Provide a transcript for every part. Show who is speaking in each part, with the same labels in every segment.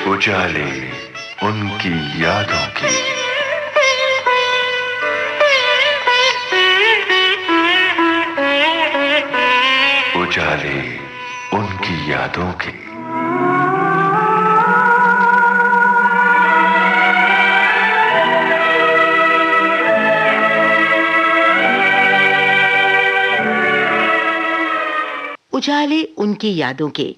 Speaker 1: उजाले उनकी यादों के। उजाले उनकी यादों के।
Speaker 2: उजाले उनकी यादों के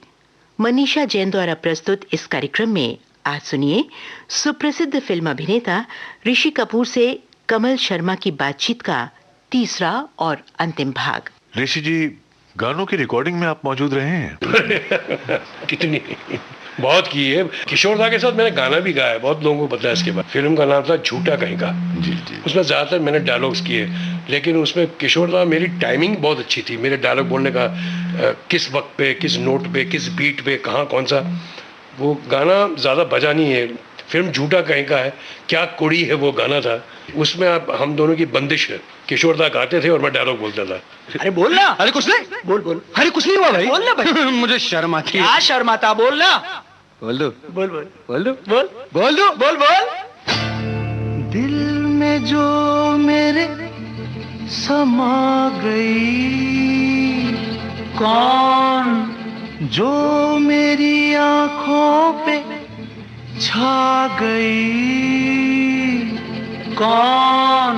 Speaker 2: मनीषा जैन द्वारा प्रस्तुत इस कार्यक्रम में आज सुनिए सुप्रसिद्ध फिल्म अभिनेता ऋषि कपूर से कमल शर्मा की बातचीत का तीसरा और अंतिम भाग।
Speaker 1: ऋषि जी, गानों की रिकॉर्डिंग में आप मौजूद रहे हैं?
Speaker 3: कितनी बहुत की है। किशोर दा के साथ मैंने गाना भी गाया, बहुत लोगों को पता है इसके बाद। फिल्म का नाम था झूठा कहीं का।
Speaker 1: जी जी।
Speaker 3: उसमें ज़्यादातर मैंने डायलॉग्स किए, लेकिन उसमें किशोर दा मेरी टाइमिंग बहुत अच्छी थी। मेरे डायलॉग बोलने का किस वक्त पे, किस नोट पे, किस बीट पे, कहाँ कौन सा, वो गाना ज़्यादा बजा नहीं है। फिल्म झूठा कहीं का है, क्या कुड़ी है वो गाना था। उसमें आप हम दोनों की बंदिश है। किशोर दा गाते थे और मैं डायलॉग बोलता था।
Speaker 4: अरे बोल ना।
Speaker 5: अरे कुछ नहीं,
Speaker 4: बोल बोल।
Speaker 5: अरे कुछ नहीं हुआ भाई।
Speaker 4: बोल ना भाई।
Speaker 5: मुझे शर्म आती है।
Speaker 4: क्या शर्म आता, बोल ना।
Speaker 5: बोल दो
Speaker 4: बोल बोल
Speaker 5: बोल दो
Speaker 4: बोल
Speaker 5: बोल दो
Speaker 4: बोल बोल।
Speaker 5: दिल में जो मेरे समा गई, कौन जो मेरी आंखों पे छा गई, कौन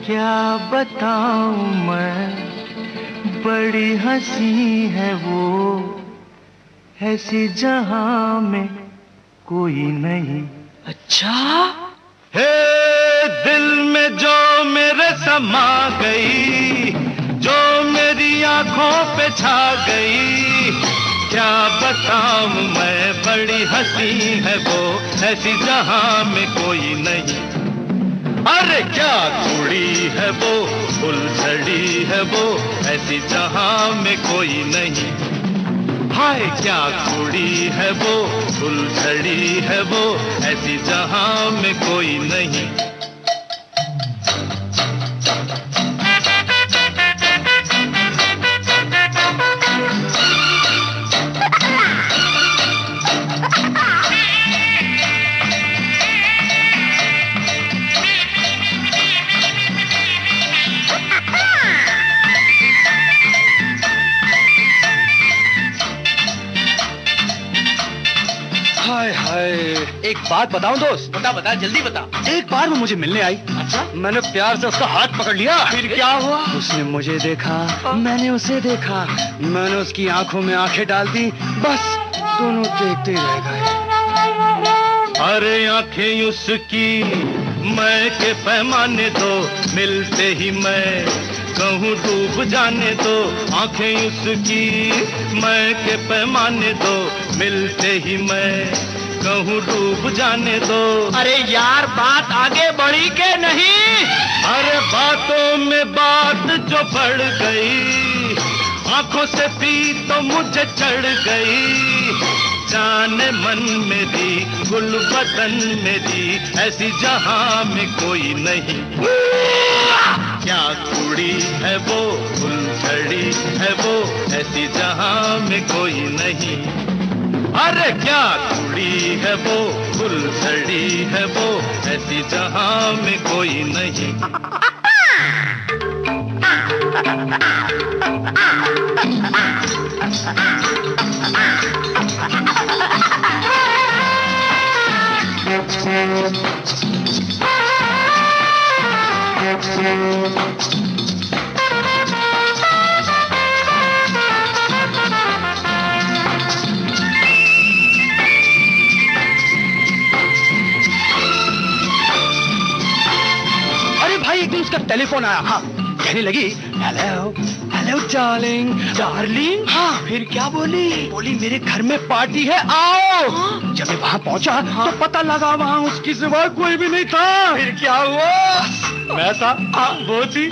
Speaker 5: क्या बताऊं मैं, बड़ी हंसी है वो, ऐसी जहां में कोई नहीं।
Speaker 4: अच्छा,
Speaker 5: हे दिल में जो मेरे समा गई, जो मेरी आंखों पे छा गई, क्या बताऊं मैं, बड़ी हंसी है वो, ऐसी जहां में कोई नहीं। अरे क्या कुड़ी है वो, फुलझड़ी है वो, ऐसी जहां में कोई नहीं। हाय क्या कुड़ी है वो, फुलझड़ी है वो, ऐसी जहां में कोई नहीं। हाय हाय, एक बात बताऊं दोस्त?
Speaker 4: बता बता, जल्दी बता।
Speaker 5: एक बार वो मुझे मिलने आई।
Speaker 4: अच्छा,
Speaker 5: मैंने प्यार से उसका हाथ पकड़ लिया।
Speaker 4: फिर क्या हुआ?
Speaker 5: उसने मुझे देखा, मैंने उसे देखा, मैंने उसकी आंखों में आंखें डाल दी, बस दोनों देखते ही रह गए। अरे आंखें उसकी मैं के पैमाने दो, मिलते ही मैं कहूँ डूब जाने दो। आंखें उसकी मैं के पैमाने दो, मिलते ही मैं कहूँ डूब जाने दो।
Speaker 4: अरे यार, बात आगे बढ़ी के नहीं?
Speaker 5: अरे बातों में बात जो बढ़ गई, आंखों से पी तो मुझे चढ़ गई। जाने मन मेरी, गुल बदन मेरी, ऐसी जहां में कोई नहीं। क्या कुड़ी है वो, फुलझड़ी है वो, ऐसी जहां में कोई नहीं। अरे क्या कुड़ी है वो, फुलझड़ी है वो, ऐसी जहां में कोई नहीं।
Speaker 4: अरे भाई, एक दिन उसका टेलीफोन आया। हाँ, कहने लगी, हेलो हेलो डार्लिंग। डार्लिंग? हाँ। फिर क्या बोली? बोली मेरे घर में पार्टी है, आओ। हाँ? जब मैं वहाँ पहुँचा, हाँ, तो पता लगा वहाँ उसकी सिवा कोई भी नहीं था। फिर क्या हुआ?
Speaker 5: मैं था, वो थी,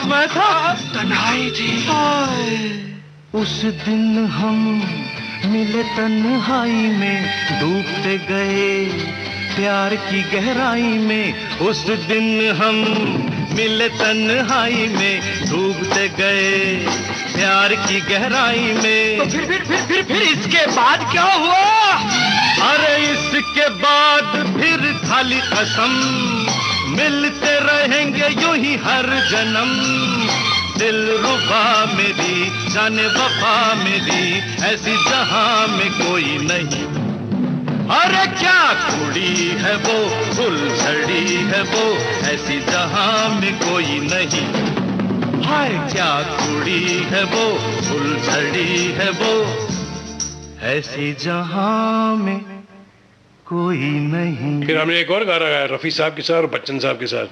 Speaker 5: मैं था,
Speaker 4: तन्हाई थी।
Speaker 5: उस दिन हम मिले तन्हाई में, डूबते गए प्यार की गहराई में। उस दिन हम मिले तन्हाई में, डूबते गए प्यार की गहराई में।
Speaker 4: तो फिर इसके बाद क्या हुआ?
Speaker 5: अरे कसम, मिलते रहेंगे यूं ही हर जन्म। दिल रुबा मेरी, जाने वफा मेरी, ऐसी जहां में कोई नहीं। अरे क्या कुड़ी है वो, फुलझड़ी है वो, ऐसी जहां में कोई नहीं। हाय क्या कुड़ी है वो, फुलझड़ी है वो, ऐसी जहां में कोई नहीं।
Speaker 3: फिर हमने एक और गाना गाया रफ़ी साहब के साथ और बच्चन साहब के साथ।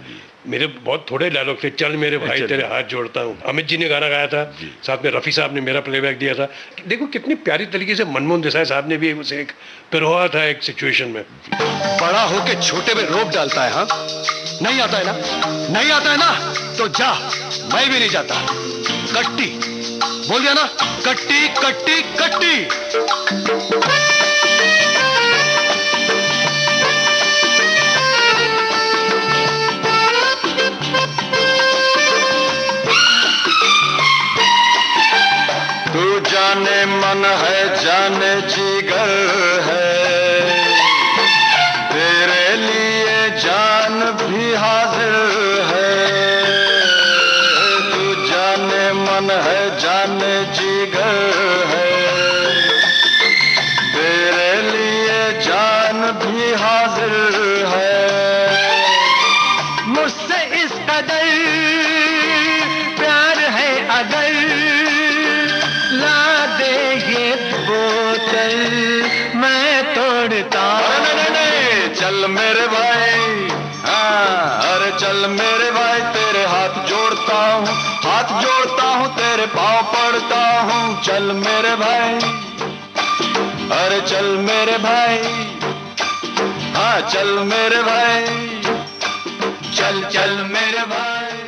Speaker 3: मेरे बहुत थोड़े डायलॉग थे, चल मेरे भाई तेरे हाथ जोड़ता हूँ। अमित जी ने गाना गाया था, साथ में रफ़ी साहब ने मेरा प्लेबैक दिया था। देखो कितनी प्यारी तरीके से मनमोहन देसाई साहब ने भी उसे एक पिरोया था एक सिचुएशन में।
Speaker 4: बड़ा होके छोटे में रोक डालता है। हाँ, नहीं आता है ना, नहीं आता है ना, तो जा, मैं भी नहीं जाता। कट्टी बोल दिया ना, कट्टी कट्टी कट्टी।
Speaker 5: तू जाने मन है, जाने जिगर है, तेरे लिए जान भी हाजिर है। तू जाने मन है, जाने जिगर है, तेरे लिए जान भी हाजिर है। मुझसे इस कदर प्यार है अगर, ला दे ये बोतल मैं तोड़ता। नहीं, चल मेरे भाई, हाँ, अरे चल मेरे भाई, तेरे हाथ जोड़ता हूँ, हाथ जोड़ता हूँ, तेरे पाँव पड़ता हूँ। चल मेरे भाई, अरे चल मेरे भाई, हाँ चल मेरे भाई, चल चल मेरे भाई।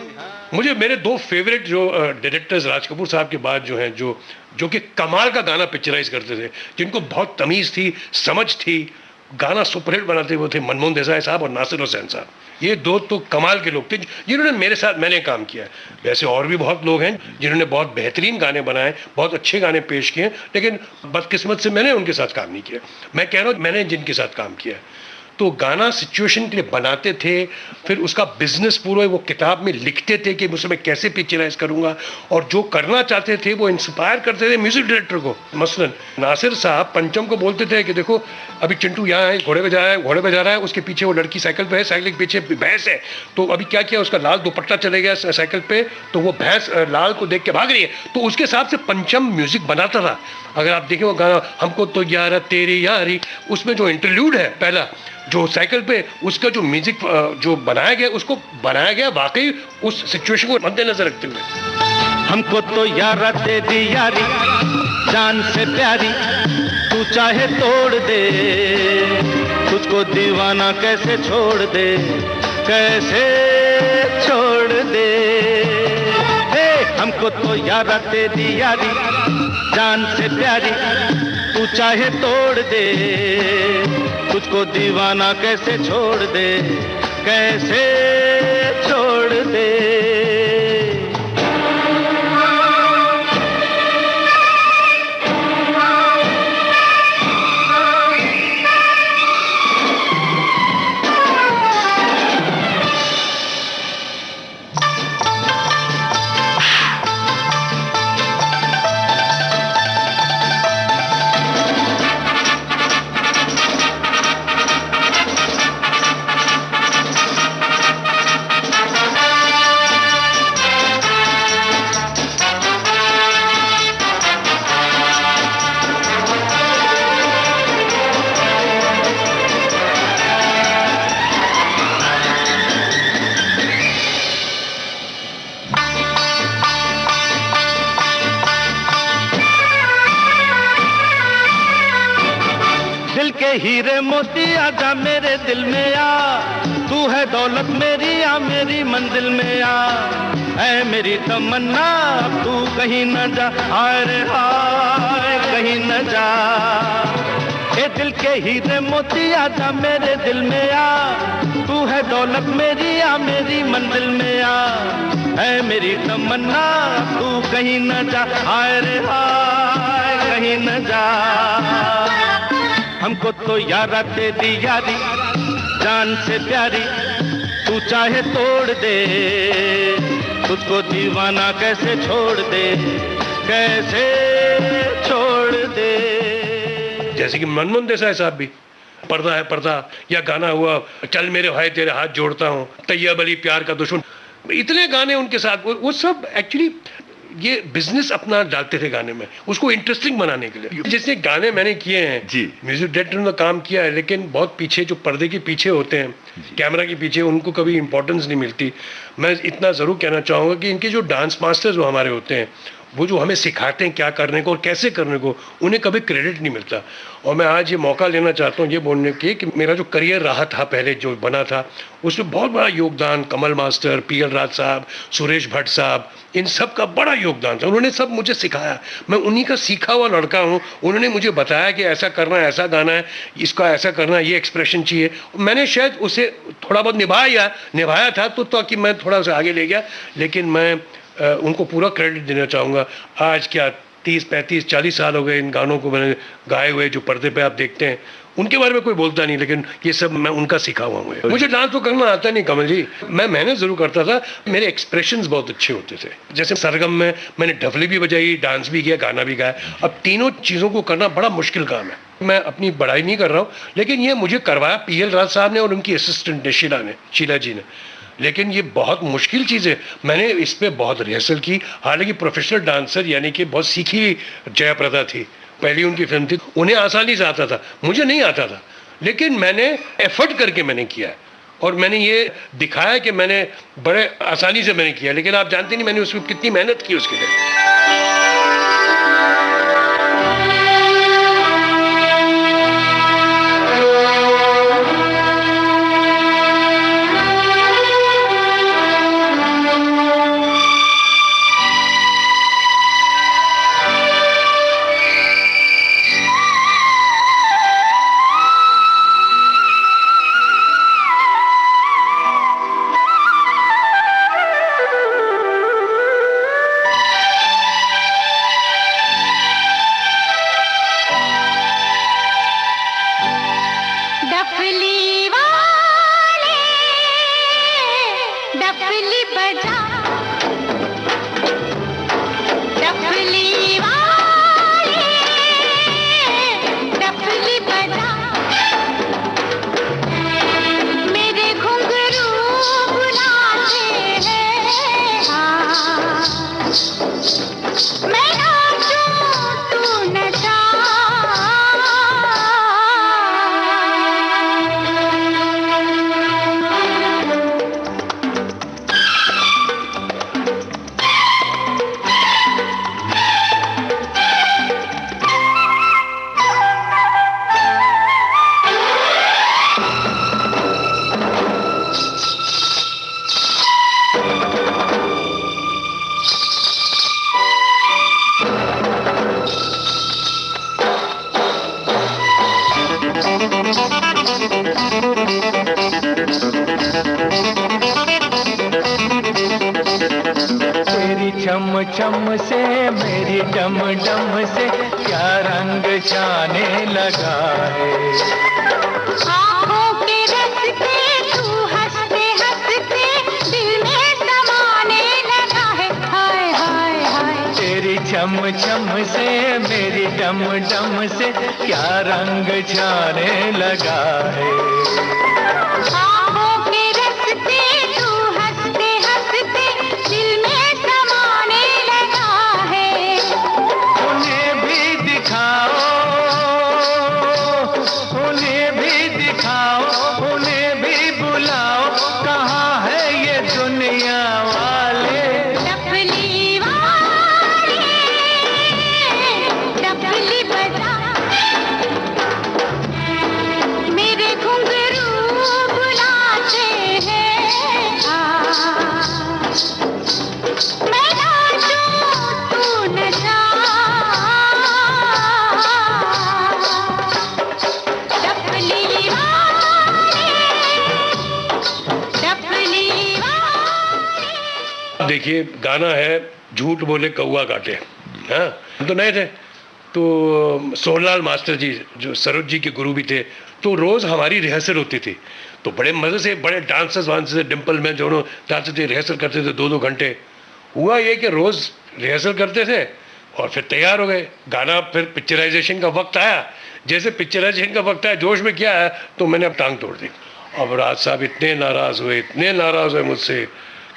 Speaker 3: मुझे मेरे दो फेवरेट जो डायरेक्टर्स राज कपूर साहब के बाद जो हैं, जो कि कमाल का गाना पिक्चराइज करते थे, जिनको बहुत तमीज़ थी, समझ थी, गाना सुपरहिट बनाते हुए थे, मनमोहन देसाई साहब और नासिर हुसैन साहब। ये दो तो कमाल के लोग थे जिन्होंने मेरे साथ मैंने काम किया है। वैसे और भी बहुत लोग हैं जिन्होंने बहुत बेहतरीन गाने बनाए, बहुत अच्छे गाने पेश किए, लेकिन बदकिस्मत से मैंने उनके साथ काम नहीं किया। मैं कह रहा हूँ मैंने जिनके साथ काम किया है, तो गाना सिचुएशन के लिए बनाते थे, फिर उसका बिजनेस पूरा वो किताब में लिखते थे कि मुझसे मैं कैसे पिक्चराइज करूंगा, और जो करना चाहते थे वो इंस्पायर करते थे म्यूजिक डायरेक्टर को। मसलन नासिर साहब पंचम को बोलते थे कि देखो अभी चिंटू यहाँ है, घोड़े पे जा रहा है, उसके पीछे वो लड़की साइकिल पे है, साइकिल के पीछे भैंस है, तो अभी क्या किया, उसका लाल दुपट्टा चले गया साइकिल पे, तो वो भैंस लाल को देख के भाग रही है, तो उसके हिसाब से पंचम म्यूजिक बनाता था। अगर आप देखें वो गाना हमको तो यार तेरी यारी, उसमें जो इंटरल्यूड है पहला जो साइकिल पे, उसका जो म्यूजिक जो बनाया गया, उसको बनाया गया वाकई उस सिचुएशन को मद्देनजर रखते हुए।
Speaker 5: हमको तो यारा तेरी यारी जान से प्यारी, तू चाहे तोड़ दे, तुझको दीवाना कैसे छोड़ दे, कैसे छोड़ दे। हे हमको तो यारा तेरी यारी जान से प्यारी, तू चाहे तोड़ दे, तुझको दीवाना कैसे छोड़ दे, कैसे छोड़ दे। हीरे मोती आजा मेरे दिल में आ, तू है दौलत मेरी आ मेरी मंजिल में आ। ऐ मेरी तमन्ना तू कहीं न जा, हाय रे हाय कहीं न जा। ए दिल के हीरे मोती आजा मेरे दिल में आ, तू है दौलत मेरी आ मेरी मंजिल में आ। ऐ मेरी तमन्ना तू कहीं न जा, हाय रे हाय कहीं न जा। हमको तो यारा तेरी यारी जान से प्यारी तू चाहे तोड़ दे, खुद को दीवाना कैसे छोड़ दे, कैसे छोड़ दे।
Speaker 3: जैसे कि मनमोहन देसाई साहब भी, पर्दा है पर्दा, या गाना हुआ चल मेरे भाई तेरे हाथ जोड़ता हूँ, तैयब अली प्यार का दुश्मन, इतने गाने उनके साथ, वो सब एक्चुअली ये बिजनेस अपना डालते थे गाने में, उसको इंटरेस्टिंग बनाने के लिए। जैसे गाने मैंने किए हैं
Speaker 1: जी,
Speaker 3: म्यूजिक डायरेक्टर ने काम किया है, लेकिन बहुत पीछे जो पर्दे के पीछे होते हैं, कैमरा के पीछे, उनको कभी इंपॉर्टेंस नहीं मिलती। मैं इतना ज़रूर कहना चाहूँगा कि इनके जो डांस मास्टर्स जो हमारे होते हैं, वो जो हमें सिखाते हैं क्या करने को और कैसे करने को, उन्हें कभी क्रेडिट नहीं मिलता। और मैं आज ये मौका लेना चाहता हूँ ये बोलने की कि मेरा जो करियर रहा था पहले जो बना था, उसमें बहुत बड़ा योगदान कमल मास्टर, पीएल राज साहब, सुरेश भट्ट साहब, इन सब का बड़ा योगदान था। उन्होंने सब मुझे सिखाया, मैं उन्हीं का सीखा हुआ लड़का हूँ। उन्होंने मुझे बताया कि ऐसा करना है, ऐसा गाना है, इसका ऐसा करना है, ये एक्सप्रेशन चाहिए। मैंने शायद उसे थोड़ा बहुत निभाया था तो ताकि मैं थोड़ा सा आगे ले गया, लेकिन मैं उनको पूरा क्रेडिट देना चाहूँगा। आज क्या 30, 35, 40 साल हो गए इन गानों को मैंने गाए हुए, जो पर्दे पे आप देखते हैं, उनके बारे में कोई बोलता नहीं, लेकिन ये सब मैं उनका सीखा हुआ हूँ। मुझे डांस तो करना आता नहीं कमल जी, मैं मेहनत ज़रूर करता था, मेरे एक्सप्रेशंस बहुत अच्छे होते थे। जैसे सरगम में मैंने ढफली भी बजाई, डांस भी किया, गाना भी गाया। अब तीनों चीज़ों को करना बड़ा मुश्किल काम है। मैं अपनी बड़ाई नहीं कर रहा हूँ, लेकिन ये मुझे करवाया पीएल राज साहब ने और उनकी असिस्टेंट ने शीला जी ने। लेकिन ये बहुत मुश्किल चीज़ है, मैंने इस पर बहुत रिहर्सल की। हालांकि प्रोफेशनल डांसर यानी कि बहुत सीखी जयाप्रदा थी, पहली उनकी फिल्म थी, उन्हें आसानी से आता था, मुझे नहीं आता था, लेकिन मैंने एफर्ट करके मैंने किया है और मैंने ये दिखाया कि मैंने बड़े आसानी से मैंने किया। लेकिन आप जानते नहीं मैंने उसमें कितनी मेहनत की उसके लिए।
Speaker 5: छम छम से मेरी डम डम से क्या रंग जाने लगा है।
Speaker 6: आँखों के रस्ते तू हंसते हंसते दिल में समाने लगा है। हाय हाय हाय
Speaker 5: तेरी छम छम से मेरी डम डम से क्या रंग जाने लगा है।
Speaker 6: आँखों के रस्ते तू हंसते हंसते दिल में समाने लगा है।
Speaker 5: उन्हें भी दिखाओ, उन्हें भी दिखाओ, उन्हें भी बुलाओ, कहाँ है ये दुनिया वाले।
Speaker 6: डफली वाले डफली बजा, मेरे घुंघरू बुलाते हैं। मैं नाचूं तू नचा, डफली वाले डफली वाले।
Speaker 3: देखिए गाना है झूठ बोले कौआ काटे। हाँ हम तो नए थे, तो सोहनलाल मास्टर जी जो सरोज जी के गुरु भी थे, तो रोज़ हमारी रिहर्सल होती थी, तो बड़े मज़े से बड़े डांसर्स वांसर्स से डिम्पल में दोनों डांसर थे, रिहर्सल करते थे 2-2 घंटे। हुआ ये कि रोज़ रिहर्सल करते थे और फिर तैयार हो गए गाना, फिर पिक्चराइजेशन का वक्त आया। जैसे पिक्चराइजेशन का वक्त आया, जोश में क्या है, तो मैंने अब टांग तोड़ दी। अब राज साहब इतने नाराज़ हुए मुझसे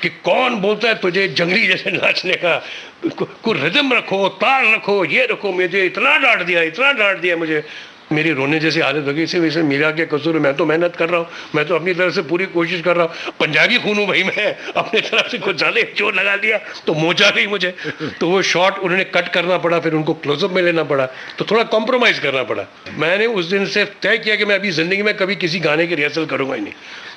Speaker 3: कि कौन बोलता है तुझे जंगली जैसे नाचने का, कोई रिदम रखो, ताल रखो, ये रखो। मुझे इतना डांट दिया मुझे, मेरी रोने जैसी हालत हो गई। इसी वजह से मेरा क्या कसूर है, मैं तो मेहनत कर रहा हूँ, मैं तो अपनी तरफ से पूरी कोशिश कर रहा हूँ। पंजाबी खून हूँ भाई, मैं अपनी तरफ से कुछ ज़्यादा जोर लगा दिया तो मोचा गई मुझे, तो वो शॉट उन्होंने कट करना पड़ा, फिर उनको क्लोजअप में लेना पड़ा, तो थोड़ा कॉम्प्रोमाइज़ करना पड़ा। मैंने उस दिन से तय किया कि मैं अभी ज़िंदगी में कभी किसी गाने की रिहर्सल करूँगा ही नहीं।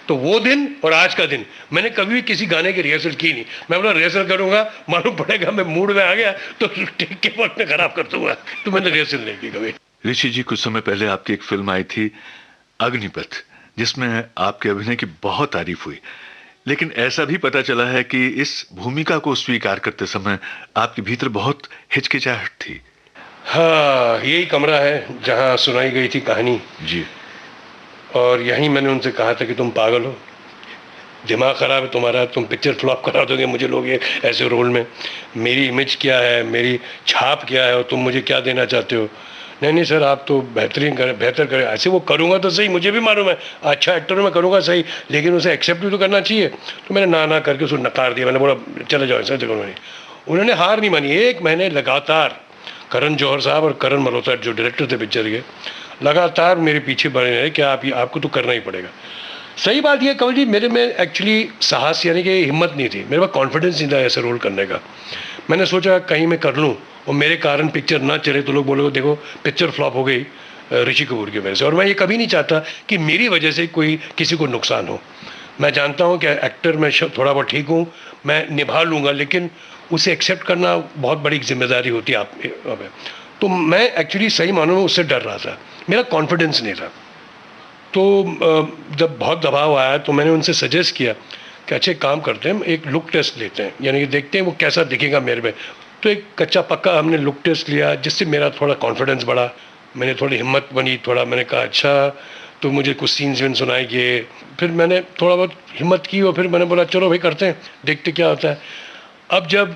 Speaker 3: तो वो दिन और आज का दिन मैंने कभी भी किसी गाने की रिहर्सल की नहीं। मैं बोला रिहर्सल करूंगा, मालूम पड़ेगा मैं मूड में आ गया तो टेक के वक्त में खराब कर दूंगा, तो मैंने रिहर्सल नहीं की कभी।
Speaker 1: ऋषि जी, कुछ समय पहले आपकी एक फिल्म आई थी अग्निपथ, जिसमें आपके अभिनय की बहुत तारीफ हुई, लेकिन ऐसा भी पता चला है कि इस भूमिका को स्वीकार करते समय आपके भीतर बहुत हिचकिचाहट थी।
Speaker 3: हाँ, यही कमरा है जहाँ सुनाई गई थी कहानी
Speaker 1: जी।
Speaker 3: और यहीं मैंने उनसे कहा था कि तुम पागल हो, दिमाग ख़राब है तुम्हारा, तुम पिक्चर फ्लॉप करा दोगे मुझे लोग ये ऐसे रोल में। मेरी इमेज क्या है, मेरी छाप क्या है और तुम मुझे क्या देना चाहते हो। नहीं सर, आप तो बेहतर करें। ऐसे वो करूँगा तो सही, मुझे भी मालूम है अच्छा एक्टर मैं करूँगा सही, लेकिन उसे एक्सेप्ट भी तो करना चाहिए। तो मैंने ना करके उसको नकार दिया। मैंने बोला चले जाओ, ऐसा जगह नहीं। उन्होंने हार नहीं मानी। 1 महीने लगातार करण जौहर साहब और करण मल्होत्रा जो डायरेक्टर थे पिक्चर के, लगातार मेरे पीछे बने रहे कि आपको तो करना ही पड़ेगा। सही बात यह कमल जी, मेरे में एक्चुअली साहस यानी कि हिम्मत नहीं थी, मेरे पास कॉन्फिडेंस नहीं था ऐसा रोल करने का। मैंने सोचा कहीं मैं कर लूँ और मेरे कारण पिक्चर ना चले तो लोग बोलोगे देखो पिक्चर फ्लॉप हो गई ऋषि कपूर की वजह से। और मैं ये कभी नहीं चाहता कि मेरी वजह से कोई किसी को नुकसान हो। मैं जानता हूँ कि एक्टर मैं थोड़ा बहुत ठीक हूँ, मैं निभा लूँगा, लेकिन उसे एक्सेप्ट करना बहुत बड़ी जिम्मेदारी होती है आप। तो मैं एक्चुअली सही मानों में उससे डर रहा था, मेरा कॉन्फिडेंस नहीं था। तो जब बहुत दबाव आया तो मैंने उनसे सजेस्ट किया कि अच्छे काम करते हैं, एक लुक टेस्ट लेते हैं, यानी कि देखते हैं वो कैसा दिखेगा मेरे में। तो एक कच्चा पक्का हमने लुक टेस्ट लिया, जिससे मेरा थोड़ा कॉन्फिडेंस बढ़ा, मैंने थोड़ी हिम्मत बनी थोड़ा। मैंने कहा अच्छा, तो मुझे कुछ सीन्स विन सुनाई किए, फिर मैंने थोड़ा बहुत हिम्मत की और फिर मैंने बोला चलो भाई करते हैं, देखते क्या होता है। अब जब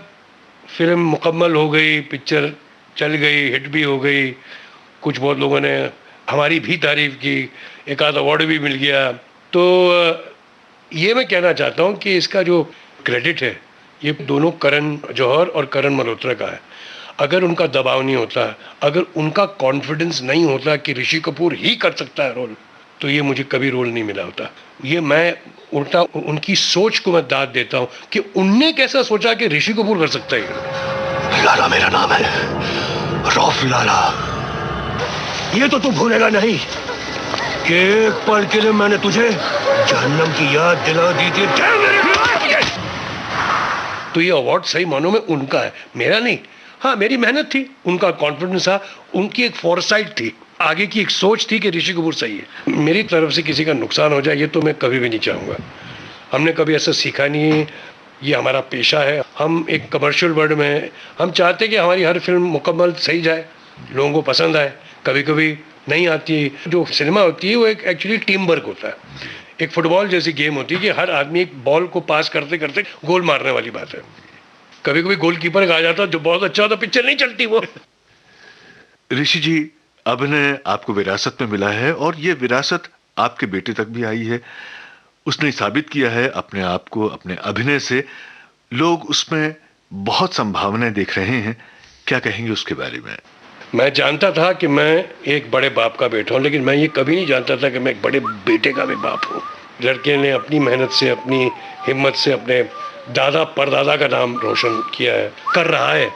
Speaker 3: फिल्म मुकम्मल हो गई, पिक्चर चल गई, हिट भी हो गई, कुछ बहुत लोगों ने हमारी भी तारीफ़ की, एक आध अवार्ड भी मिल गया, तो ये मैं कहना चाहता हूँ कि इसका जो क्रेडिट है ये दोनों करण जौहर और करण मल्होत्रा का है। अगर उनका दबाव नहीं होता, अगर उनका कॉन्फिडेंस नहीं होता कि ऋषि कपूर ही कर सकता है रोल, तो ये मुझे कभी रोल नहीं मिला होता। ये मैं उल्टा उनकी सोच को मैं दाद देता हूँ कि उनने कैसा सोचा कि ऋषि कपूर कर सकता है।
Speaker 4: लाला मेरा नाम है, रौफ लाला। ये तो तू भूलेगा नहीं कि एक पल के लिए मैंने तुझे जहन्नम की याद दिला दी थी।
Speaker 3: तो ये अवार्ड सही मानों में उनका है, मेरा नहीं। हाँ, मेरी मेहनत थी, उनका कॉन्फिडेंस था, उनकी एक फोरसाइट थी, आगे की एक सोच थी कि ऋषि कपूर सही है। मेरी तरफ से किसी का नुकसान हो जाए ये तो मैं कभी भी नहीं चाहूँगा। हमने कभी ऐसा सीखा नहीं है, ये हमारा पेशा है। हम एक कमर्शियल वर्ल्ड में हैं, हम चाहते हैं कि हमारी हर फिल्म मुकम्मल सही जाए, लोगों को पसंद आए। कभी कभी नहीं आती, जो सिनेमा होती है वो एक एक्चुअली टीम वर्क होता है, एक फुटबॉल जैसी गेम होती है कि हर आदमी एक बॉल को पास करते करते गोल मारने वाली बात है। कभी कभी गोलकीपर आ जाता जो बहुत अच्छा होता, पिक्चर नहीं चलती वो।
Speaker 1: ऋषि जी, अभिनय आपको विरासत में मिला है और ये विरासत आपके बेटे तक भी आई है। उसने साबित किया है अपने आप को, अपने अभिनय से लोग उसमें बहुत संभावनाएं देख रहे हैं। क्या कहेंगे उसके बारे में?
Speaker 3: मैं जानता था कि मैं एक बड़े बाप का बेटा हूँ, लेकिन मैं ये कभी नहीं जानता था कि मैं एक बड़े बेटे का भी बाप हूँ। लड़के ने अपनी मेहनत से, अपनी हिम्मत से अपने दादा परदादा का नाम रोशन किया है, कर रहा है,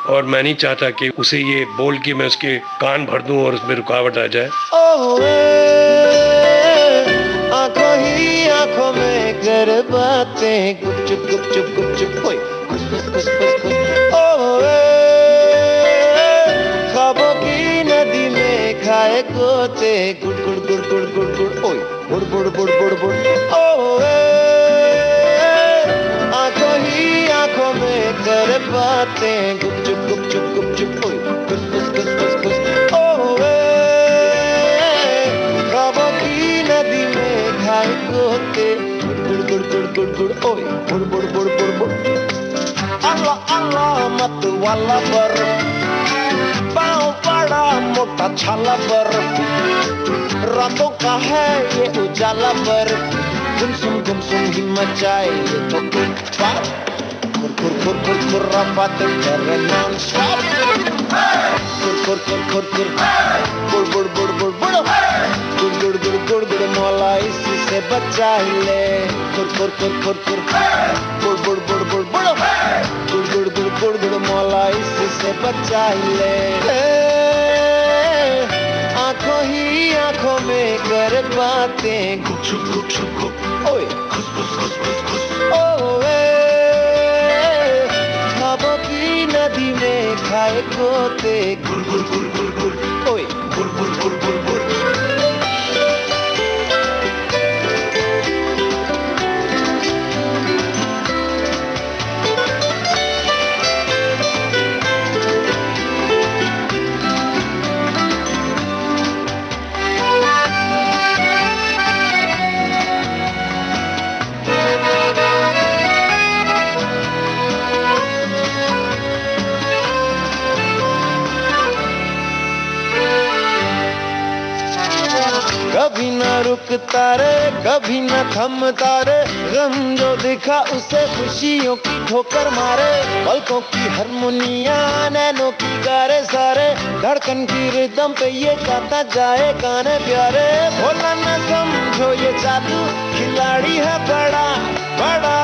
Speaker 3: और मैं नहीं चाहता कि उसे ये बोल के मैं उसके कान भर दूं और उसमें रुकावट आ जाए।
Speaker 7: आंखों ही आंखों में कर बातें, गुपचुप गुपचुप गुपचुप, ओए खुस खुस खुस खुस खुस, ओए ख्वाबों की नदी में खाए गोते, गुड़ गुड़ गुड़ गुड़ गुड़ गुड़, ओए बुड़ बुड़ बुड़ बुड़ बुड़, ओए आंखों ही आंखों में कर बातें, गुपचुप गुपचुप गुपचुप, ओए खुस खुस खुस खुस खुस, ओए ख्वाबों नदी में खाए गोते गुड़ गुड़ गुड़ गुड़ गुड़ ओए गुड़ गुड़ गुड़ गुड़ गुड़ अल्लाह अल्लाह मत वाला बर्फ पाँव बड़ा मोटा छाला बर्फ रातों का है ये उजाला बर्फ गुमसुम ही मचाए ये तो उत्पात खुर बात करे नॉन स्टॉप खुर बुड़ बुड़ बुड़ बुड़ बुड़ गुड़ गुड़ गुड़ गुड़ गुड़ मौला इसी से बचा ही ले खुर बुड़ बुड़ बुड़ बुड़ बुड़ गुड़ गुड़ गुड़ गुड़ गुड़ मौला इसी से बचा ही ले आंखों ही आंखों में कर बातें ओए ओए ख्वाबों की नदी में खाए गोते गुड़ गुड़ गुड़ गुड़ गुड़ ओए गुड़ गुड़ गुड़ गुड़ गुड़ कभी न रुकता रे कभी न थमता रे गम जो दिखा उसे खुशियों की ठोकर मारे पलकों की हारमोनिया नैनों की गारे सारे धड़कन की रिदम पे ये गाता जाए गाने प्यारे भोला न समझो ये जादू खिलाड़ी है बड़ा बड़ा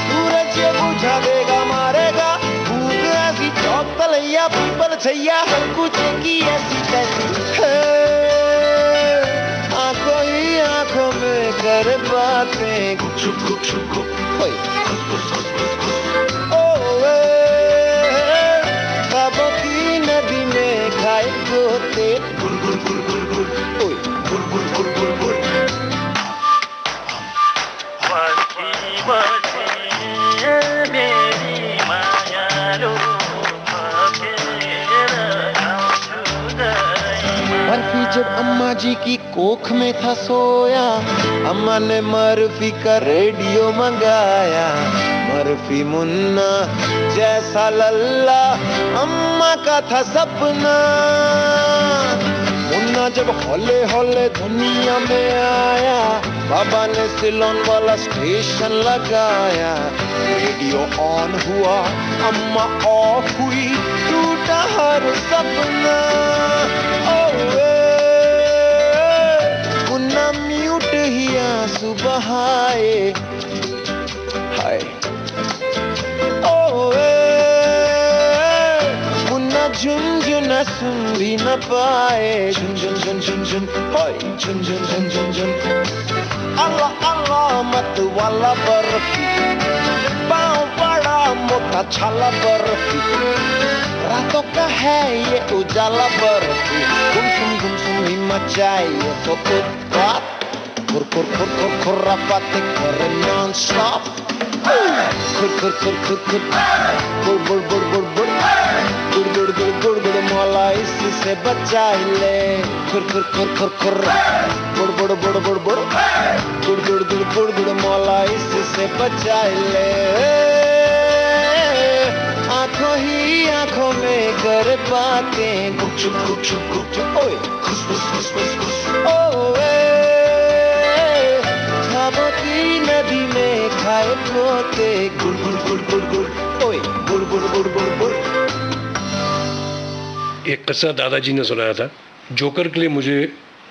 Speaker 7: सूरज ये बुझा देगा मारेगा भूख ऐसी चौक तलैया पीपल छैया हर कुछ की ऐसी तैसी आंखों ही आंखों में कर बातें ओए ख्वाबों की नदी में खाए गोते गुड़ गुड़ गुड़ गुड़ गुड़ ओए गुड़ गुड़ गुड़ गुड़ गुड़ बर्फी जब अम्मा जी की कोख में था सोया अम्मा ने मर्फी का रेडियो मंगाया मर्फी मुन्ना जैसा लल्ला अम्मा का था सपना मुन्ना जब हौले हौले दुनिया में आया बाबा ने सिलोन वाला स्टेशन लगाया रेडियो ऑन हुआ अम्मा ऑफ हुई टूटा हर सपना ओए मुन्ना म्यूट ही आंसू बहाए हाय ओए मुन्ना झुनझुना सुन भी न पाए झुन झुन झुन झुन झुन हाय झुन झुन झुन झुन झुन अल्लाह अल्लाह मत वाला बर्फी पाँव बड़ा मोटा छाला बर्फी रातों का है ये उजाला बर्फी गुमसुम ही मचाए ये तो उत्पात खुर बातें करे नॉन स्टॉप खुर बुड़ बुड़ बुड़ बुड़ बुड़ गुड़ गुड़ गुड़ गुड़ गुड़ मौला इसी से बचा ही ले खुर बुड़ बुड़ बुड़ बुड़ बुड़ गुड़ गुड़ गुड़ गुड़ गुड़ मौला इसी से बचा ही ले आंखों ही आंखों में कर बातें गुपचुप ओए खुस ओए ख्वाबों की नदी में खाए गोते गुड़ गुड़ गुड़ गुड़ गुड़ ओए गुड़ गुड़ गुड़ गुड़ गुड़
Speaker 3: एक किस्सा दादाजी ने सुनाया था जोकर के लिए मुझे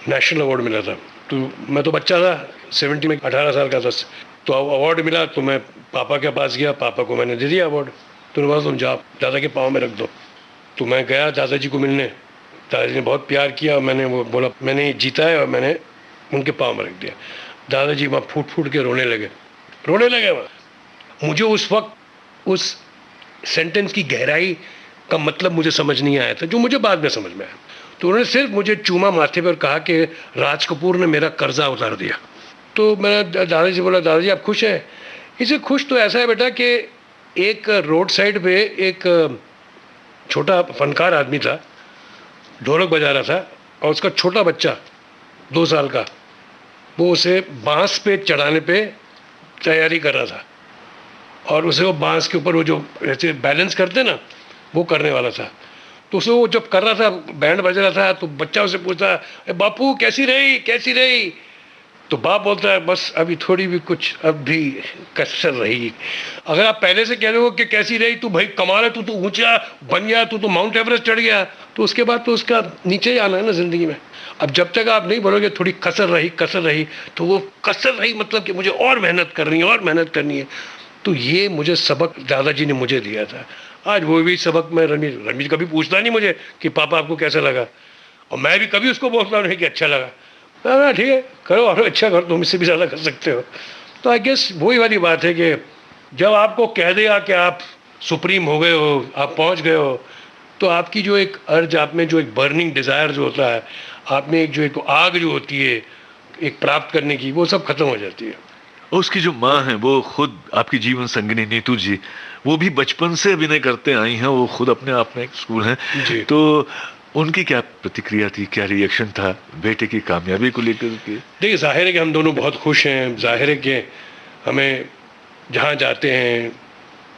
Speaker 3: नेशनल अवार्ड मिला था तो मैं तो बच्चा था 70 में 18 साल का था तो अवार्ड मिला तो मैं पापा के पास गया पापा को मैंने दे दिया अवार्ड तो बोला तुम जाओ दादा के पाँव में रख दो तो मैं गया दादाजी को मिलने दादाजी ने बहुत प्यार किया और मैंने वो बोला मैंने जीता है और मैंने उनके पाँव में रख दिया दादाजी वहाँ फूट के रोने लगे वहाँ मुझे उस वक्त उस सेंटेंस की गहराई का मतलब मुझे समझ नहीं आया था जो मुझे बाद में समझ में आया तो उन्होंने सिर्फ मुझे चूमा माथे पर कहा कि राज कपूर ने मेरा कर्जा उतार दिया तो मैंने दादाजी से बोला दादाजी आप खुश हैं इसे खुश तो ऐसा है बेटा कि एक रोड साइड पे एक छोटा फनकार आदमी था ढोलक बजा रहा था और उसका छोटा बच्चा 2 साल का, वो उसे बांस पे चढ़ाने पे तैयारी कर रहा था, और उसे वो बांस के ऊपर वो जो ऐसे बैलेंस करते ना, वो करने वाला था। तो उसे वो जब कर रहा था, बैंड बज रहा था, तो बच्चा उसे पूछता है, बापू कैसी रही, कैसी रही? तो बाप बोलता है, बस अभी थोड़ी भी कुछ, अब भी कसर रही। अगर आप पहले से कह रहे हो कि कैसी रही, तू भाई कमाल है, तू तो ऊंचा बन गया, तू तो माउंट एवरेस्ट चढ़ गया, तो उसके बाद तो उसका नीचे ही आना है ना ज़िंदगी में। अब जब तक आप नहीं बोलोगे थोड़ी कसर रही, तो वो कसर रही मतलब कि मुझे और मेहनत करनी है, और मेहनत करनी है। तो ये मुझे सबक दादाजी ने मुझे दिया था। आज वो भी सबक में रणवीर कभी पूछता नहीं मुझे कि पापा आपको कैसा लगा, और मैं भी कभी उसको बोलता नहीं कि अच्छा लगा। ना ठीक है, करो, और अच्छा करो, तुम इससे भी ज़्यादा कर सकते हो। तो आई गेस वही वाली बात है कि जब आपको कह दिया कि आप सुप्रीम हो गए हो, आप पहुंच गए हो, तो आपकी जो एक अर्ज, आप में जो एक बर्निंग डिज़ायर जो होता है, आप में एक जो एक आग जो होती है एक प्राप्त करने की, वो सब खत्म हो जाती है।
Speaker 1: और उसकी जो माँ है, वो खुद आपकी जीवन संगिनी नीतू जी, वो भी बचपन से अभिनय करते आई हैं, वो खुद अपने आप में एक स्कूल हैं। तो उनकी क्या प्रतिक्रिया थी, क्या रिएक्शन था बेटे की कामयाबी को लेकर के?
Speaker 3: देखिए, जाहिर है कि हम दोनों बहुत खुश हैं। जाहिर है कि हमें जहाँ जाते हैं,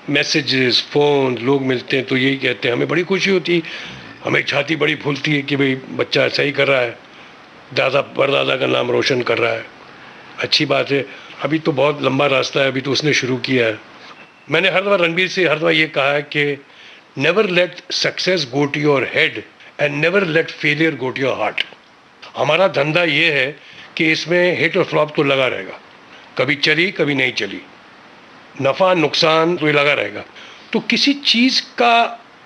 Speaker 3: मैसेजेस, फ़ोन, लोग मिलते हैं तो यही कहते हैं, हमें बड़ी खुशी होती है, हमें छाती बड़ी फूलती है कि भाई बच्चा सही कर रहा है, दादा परदादा का नाम रोशन कर रहा है। अच्छी बात है। अभी तो बहुत लंबा रास्ता है, अभी तो उसने शुरू किया है। मैंने हर दफ़ा रणवीर से हर दफ़ा ये कहा है कि never let success go to your head and never let failure go to your heart. हमारा धंधा ये है कि इसमें हिट और फ्लॉप तो लगा रहेगा, कभी चली कभी नहीं चली, नफ़ा नुकसान तो ये लगा रहेगा। तो किसी चीज़ का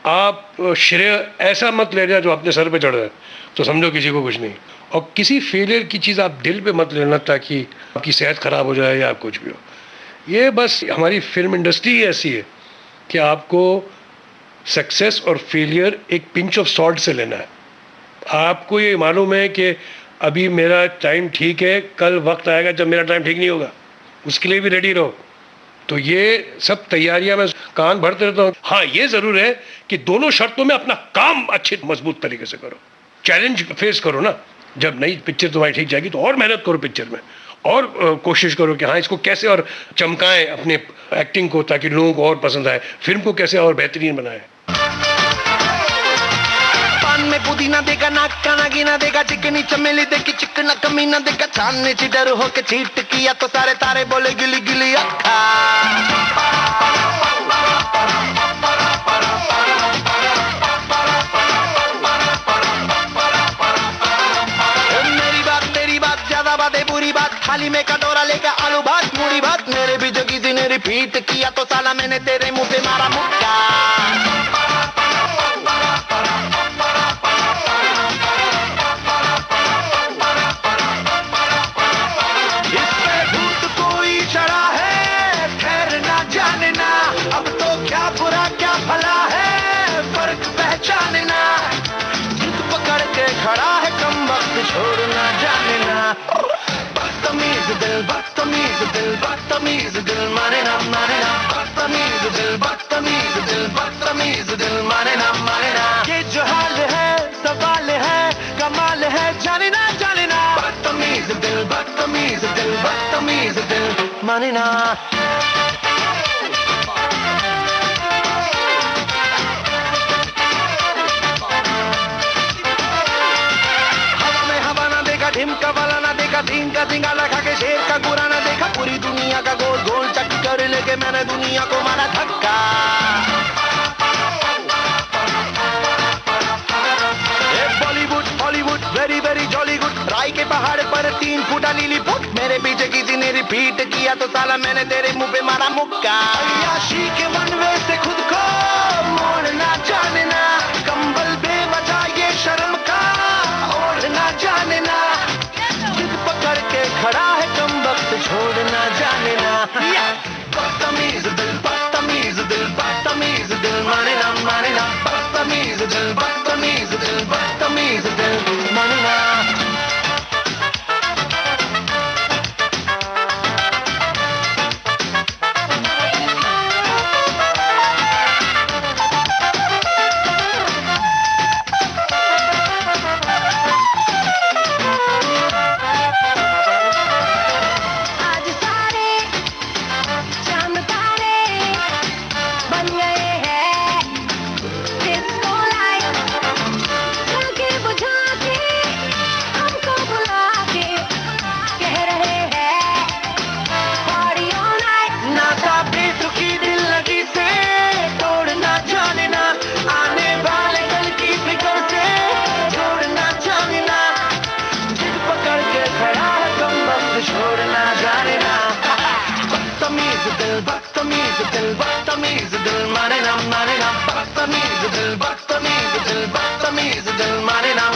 Speaker 3: आप श्रेय ऐसा मत ले जाए जो अपने सर पे चढ़ जाए, तो समझो किसी को कुछ नहीं। और किसी फेलियर की चीज़ आप दिल पे मत लेना ताकि आपकी सेहत ख़राब हो जाए या कुछ भी हो। ये बस हमारी फिल्म इंडस्ट्री ऐसी है कि आपको सक्सेस और फेलियर एक पिंच ऑफ सॉल्ट से लेना है। आपको ये मालूम है कि अभी मेरा टाइम ठीक है, कल वक्त आएगा जब मेरा टाइम ठीक नहीं होगा, उसके लिए भी रेडी रहो। तो ये सब तैयारियां मैं कान भरते रहता हूँ। हाँ, ये ज़रूर है कि दोनों शर्तों में अपना काम अच्छे मजबूत तरीके से करो, चैलेंज फेस करो ना। जब नई पिक्चर तुम्हारी ठीक जाएगी तो और मेहनत करो पिक्चर में, और कोशिश करो कि हाँ इसको कैसे और चमकाएं अपने एक्टिंग को, ताकि लोगों को और पसंद आए, फिल्म को कैसे और बेहतरीन बनाए।
Speaker 7: पान में पुदीना देगा, नाक का नागिना देगा, चिकनी चमेली देखी चिकना कमीना देखा, छानने से डर हो के चीट किया तो सारे तारे बोले गिली गिली अक्खा। बुरी बात, थाली में कटोरा लेकर आलू भात मूड़ी भात, मेरे भी जो किसी ने रिपीट किया तो साला मैंने तेरे मुंह पे मारा मुक्का। इस पे भूत कोई चढ़ा है, खैर ना जाने ना, अब तो क्या बुरा क्या भला है फर्क पहचाने ना, जिद पकड़ के खड़ा है कम वक्त छोड़ ना जाने ना। बदतमीज दिल, बदतमीज दिल, बदतमीज दिल, माने ना माने ना, बदतमीज दिल, बदतमीज दिल, बदतमीज दिल, माने ना माने ना। ये जो हाल है सवाल है कमाल है, जाने ना जाने ना, बदतमीज दिल, बदतमीज दिल, बदतमीज दिल, माने ना। ढिमका वाला ना देखा, धीम का धिंगा लगा के शेर का गुरा ना देखा, पूरी दुनिया का गोल गोल चक्कर लेके मैंने दुनिया को मारा धक्का। Bollywood Hollywood very very jolly good, राय के पहाड़ पर 3 फुटा लीली फुट, मेरे पीछे किसी ने रिपीट किया तो साला मैंने तेरे मुंह पे मारा मुक्का। अय्याशी के वनवे से खुद को मोड़ना जाने ना, कंबल बेवजह ये शर्म का ओढ़ना जाने ना, पकड़ के खड़ा है कम वक्त छोड़ना जाने ना। बदतमीज दिल, बदतमीज दिल, बदतमीज दिल, माने ना माने ना, बदतमीज दिल, बदतमीज दिल, बदतमीज दिल, माने ना। दिल बदतमीज दिल माने ना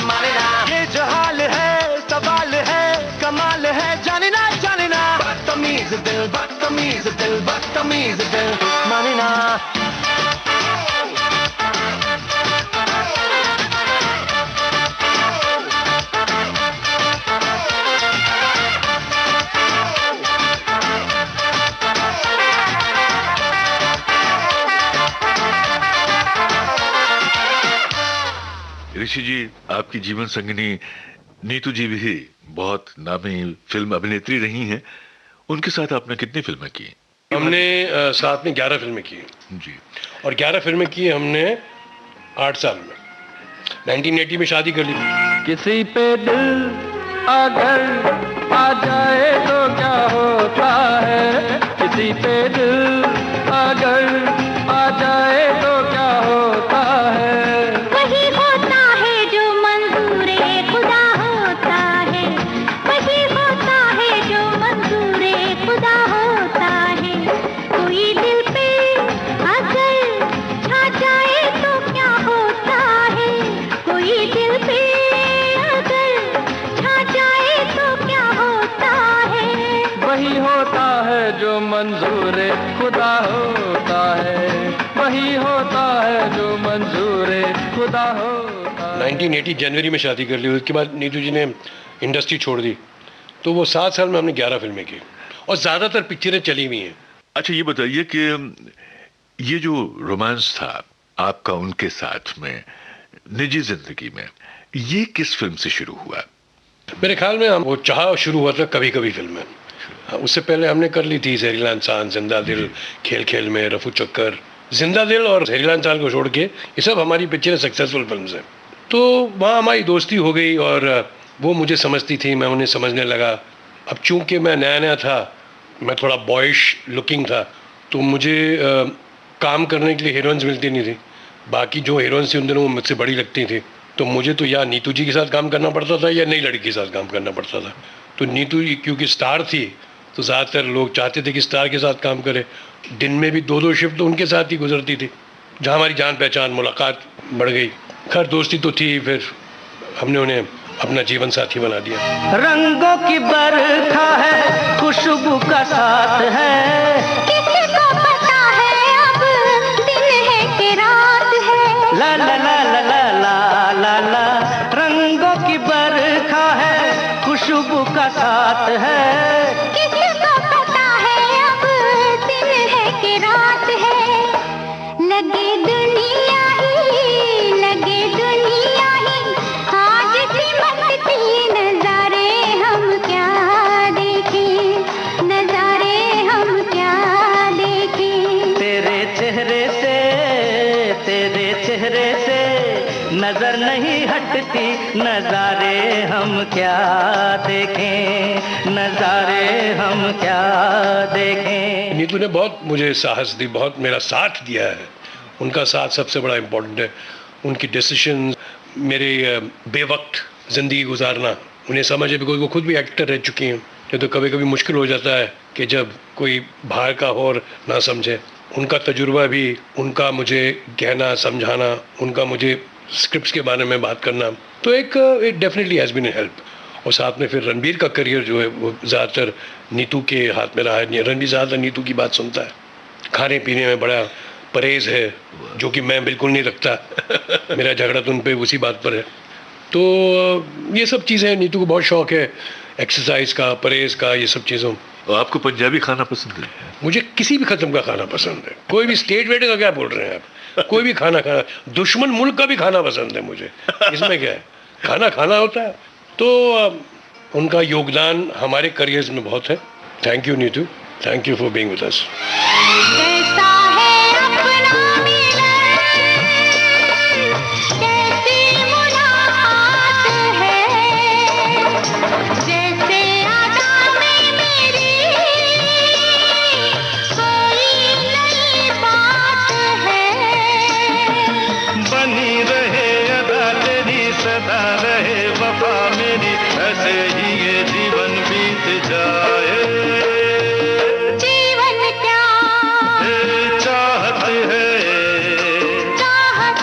Speaker 7: ये जो हाल है सवाल है कमाल है जाने ना बदतमीज दिल माने ना
Speaker 1: ऋषि जी, आपकी जीवन संगिनी नीतू जी भी बहुत नामी फिल्म अभिनेत्री रही हैं। उनके साथ आपने कितनी फिल्में की?
Speaker 3: हमने साथ में 11 फिल्में की
Speaker 1: जी।
Speaker 3: और 11 फिल्में की हमने 8 साल में। 1980 में शादी कर ली।
Speaker 5: किसी पे दिल अगर आ जाए तो क्या होता है, किसी पे दिल अगर आ जाए तो क्या होता है।
Speaker 6: वही होता है जो मंजूरे खुदा होता है, वही होता है जो मंजूरे खुदा होता है। कोई दिल पे अगर छा जाए तो क्या होता है, कोई दिल पे अगर छा जाए तो क्या होता है।
Speaker 5: वही होता है जो मंजूर खुदा होता है, वही होता है जो मंजूर खुदा होता है।
Speaker 3: 1980 जनवरी में शादी कर ली। उसके बाद नीतू जी ने इंडस्ट्री छोड़ दी, तो वो 7 साल में हमने 11 फिल्में की और ज़्यादातर पिक्चरें चली हुई हैं।
Speaker 1: अच्छा, ये बताइए कि ये जो रोमांस था आपका उनके साथ में निजी जिंदगी में, ये किस फिल्म से शुरू हुआ?
Speaker 3: मेरे ख्याल में वो चाह शुरू हुआ था कभी कभी फिल्म में। उससे पहले हमने कर ली थी जहरीला इंसान, जिंदा दिल, खेल खेल में, रफू चक्कर। जिंदा दिल और जहरीला इंसान को छोड़ के ये सब हमारी पिक्चरें सक्सेसफुल फिल्म हैं। तो वहाँ हमारी दोस्ती हो गई और वो मुझे समझती थी, मैं उन्हें समझने लगा। अब चूंकि मैं नया नया था, मैं थोड़ा बॉयश लुकिंग था, तो मुझे काम करने के लिए हीरोइंस मिलती नहीं थी। बाकी जो हीरोइंस थी उन दिनों वो मुझसे बड़ी लगती थी, तो मुझे तो या नीतू जी के साथ काम करना पड़ता था या नई लड़की के साथ काम करना पड़ता था। तो नीतू जी क्योंकि स्टार थी तो ज़्यादातर लोग चाहते थे कि स्टार के साथ काम करे। दिन में भी 2-2 शिफ्ट तो उनके साथ ही गुजरती थी, जहाँ हमारी जान पहचान मुलाकात बढ़ गई। खैर दोस्ती तो थी, फिर हमने उन्हें अपना जीवन साथी बना दिया।
Speaker 5: रंगों की बरखा है, खुशबू का साथ है,
Speaker 6: किसको पता है अब दिन है कि रात है।
Speaker 5: ला ला ला ला ला ला ला ला। रंगों की बरखा है, खुशबू का साथ है,
Speaker 6: किसको पता है अब दिन है कि रात है। लगे दुनिया ही आज सिमटती नजारे हम क्या देखें, नजारे हम क्या देखें।
Speaker 5: तेरे चेहरे से नजर नहीं हटती, नजारे हम क्या देखें, नजारे हम क्या देखें।
Speaker 3: नीतू ने बहुत मुझे साहस दी, बहुत मेरा साथ दिया है। उनका साथ सबसे बड़ा इम्पोर्टेंट है। उनकी डिसीजन, मेरे बेवक्त ज़िंदगी गुजारना उन्हें समझ है, बिकॉज वो खुद भी एक्टर रह चुकी हैं। ये तो कभी कभी मुश्किल हो जाता है कि जब कोई बाहर का और ना समझे। उनका तजुर्बा भी, उनका मुझे कहना समझाना, उनका मुझे स्क्रिप्ट्स के बारे में बात करना, तो एक it definitely has been a help. और साथ में फिर रणबीर का करियर जो है वो ज़्यादातर नीतू के हाथ में रहा है। रणबीर ज़्यादातर नीतू की बात सुनता है। खाने पीने में बड़ा परहेज है, जो कि मैं बिल्कुल नहीं रखता। मेरा झगड़ा तो उन पे उसी बात पर है। तो ये सब चीज़ें, नीतू को बहुत शौक है एक्सरसाइज का, परहेज का, ये सब चीज़ों।
Speaker 1: और आपको पंजाबी खाना पसंद है?
Speaker 3: मुझे किसी भी खत्म का खाना पसंद है। कोई भी स्टेट वेट का क्या बोल रहे हैं आप, कोई भी खाना खाना, दुश्मन मुल्क का भी खाना पसंद है मुझे। इसमें क्या है, खाना खाना होता है। तो उनका योगदान हमारे करियर्स में बहुत है। Thank you Neetu, thank you for being with us.
Speaker 6: कैसा है अपना मिलन, कैसी मुलाकात है, जैसे अदा में मेरी कोई नई बात है।
Speaker 5: बनी रहे अदा तेरी, सदा रहे वफा मेरी, ऐसे ही ये जीवन बीत जाए।
Speaker 6: जीवन क्या
Speaker 5: चाहत है,
Speaker 6: चाहत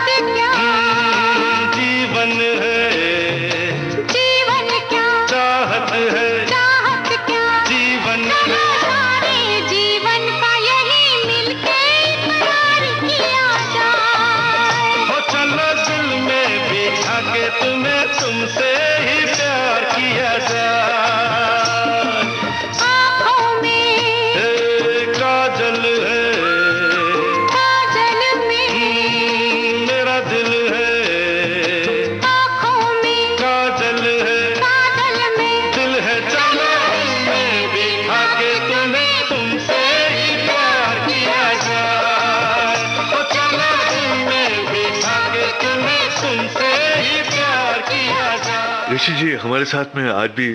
Speaker 1: ऋषि जी, हमारे साथ में आज भी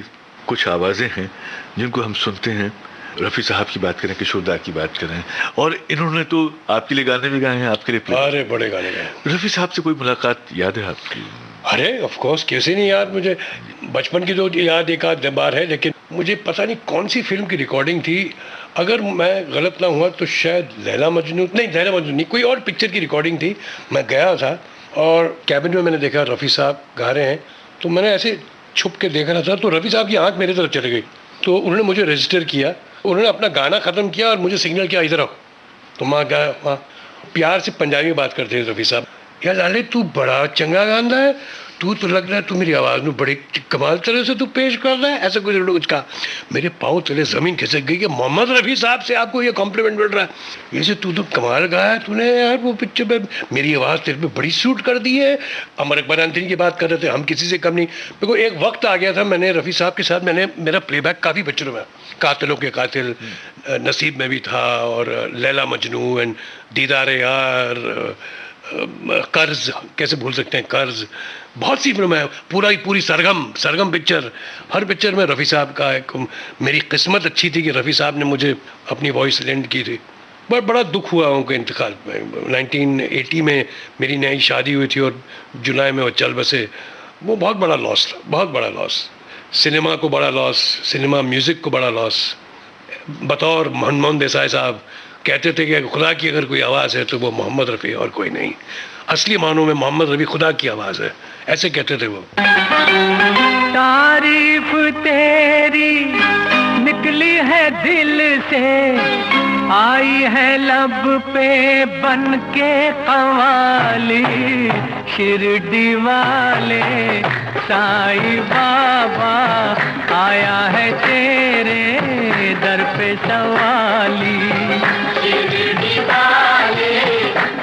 Speaker 1: कुछ आवाजें हैं जिनको हम सुनते हैं। रफी साहब की बात करें, किशोर दा की बात करें, और इन्होंने तो आपके लिए गाने भी गाए हैं, आपके लिए
Speaker 3: अरे बड़े गाने गाए।
Speaker 1: रफी साहब से कोई मुलाकात याद है आपकी?
Speaker 3: अरे ऑफ कोर्स, कैसे नहीं याद। मुझे बचपन की तो याद एक आध बार है, लेकिन मुझे पता नहीं कौन सी फिल्म की रिकॉर्डिंग थी। अगर मैं गलत ना हुआ तो शायद लैला मजनू नहीं, कोई और पिक्चर की रिकॉर्डिंग थी। मैं गया था और कैबिन में मैंने देखा रफ़ी साहब गा रहे हैं, तो मैंने ऐसे छुप के देख रहा था, तो रफ़ी साहब की आंख मेरी तरफ चली गई। तो उन्होंने मुझे रजिस्टर किया, उन्होंने अपना गाना ख़त्म किया और मुझे सिग्नल किया इधर आओ। तो मैं गया वहाँ, प्यार से पंजाबी में बात करते थे रफ़ी साहब। यार लाले तू बड़ा चंगा गांदा है, तू तो लग रहा है तू मेरी आवाज़ में बड़ी कमाल तरह से तू पेश कर रहा है, ऐसा कुछ कहा। मेरे पाँव तले ज़मीन खिसक गई कि मोहम्मद रफ़ी साहब से आपको ये कॉम्प्लीमेंट मिल रहा है। ये से तू तो कमाल गाया तूने यार, वो पिक्चर में मेरी आवाज़ तेरे पे बड़ी सूट कर दी है। अमर अकबर आंथनी की बात कर रहे थे, हम किसी से कम नहीं। देखो एक वक्त आ गया था, मैंने रफ़ी साहब के साथ मेरा प्लेबैक काफ़ी पिक्चरों में, कातिलों के कातिल, नसीब में भी था, और लैला मजनू एंड दीदार यार, कर्ज, कैसे भूल सकते हैं कर्ज, बहुत सी फिल्में, पूरी सरगम पिक्चर, हर पिक्चर में रफ़ी साहब का एक, मेरी किस्मत अच्छी थी कि रफ़ी साहब ने मुझे अपनी वॉइस लेंड की थी। बड़ा दुख हुआ उनके इंतकाल में। 1980 में मेरी नई शादी हुई थी और जुलाई में वो चल बसे। वो बहुत बड़ा लॉस था, बहुत बड़ा लॉस। सिनेमा को बड़ा लॉस, सिनेमा म्यूज़िक को बड़ा लॉस। बतौर मनमोहन देसाई साहब कहते थे कि खुदा की अगर कोई आवाज़ है तो वो मोहम्मद रफ़ी और कोई नहीं। असली मानों में मोहम्मद रफ़ी खुदा की आवाज़ है, ऐसे कहते थे वो।
Speaker 8: तारीफ तेरी निकली है दिल से, आई है लब पे बन के कवाली, शिरडी वाले साईं बाबा आया है तेरे दर पे सवाली। शिरडी वाले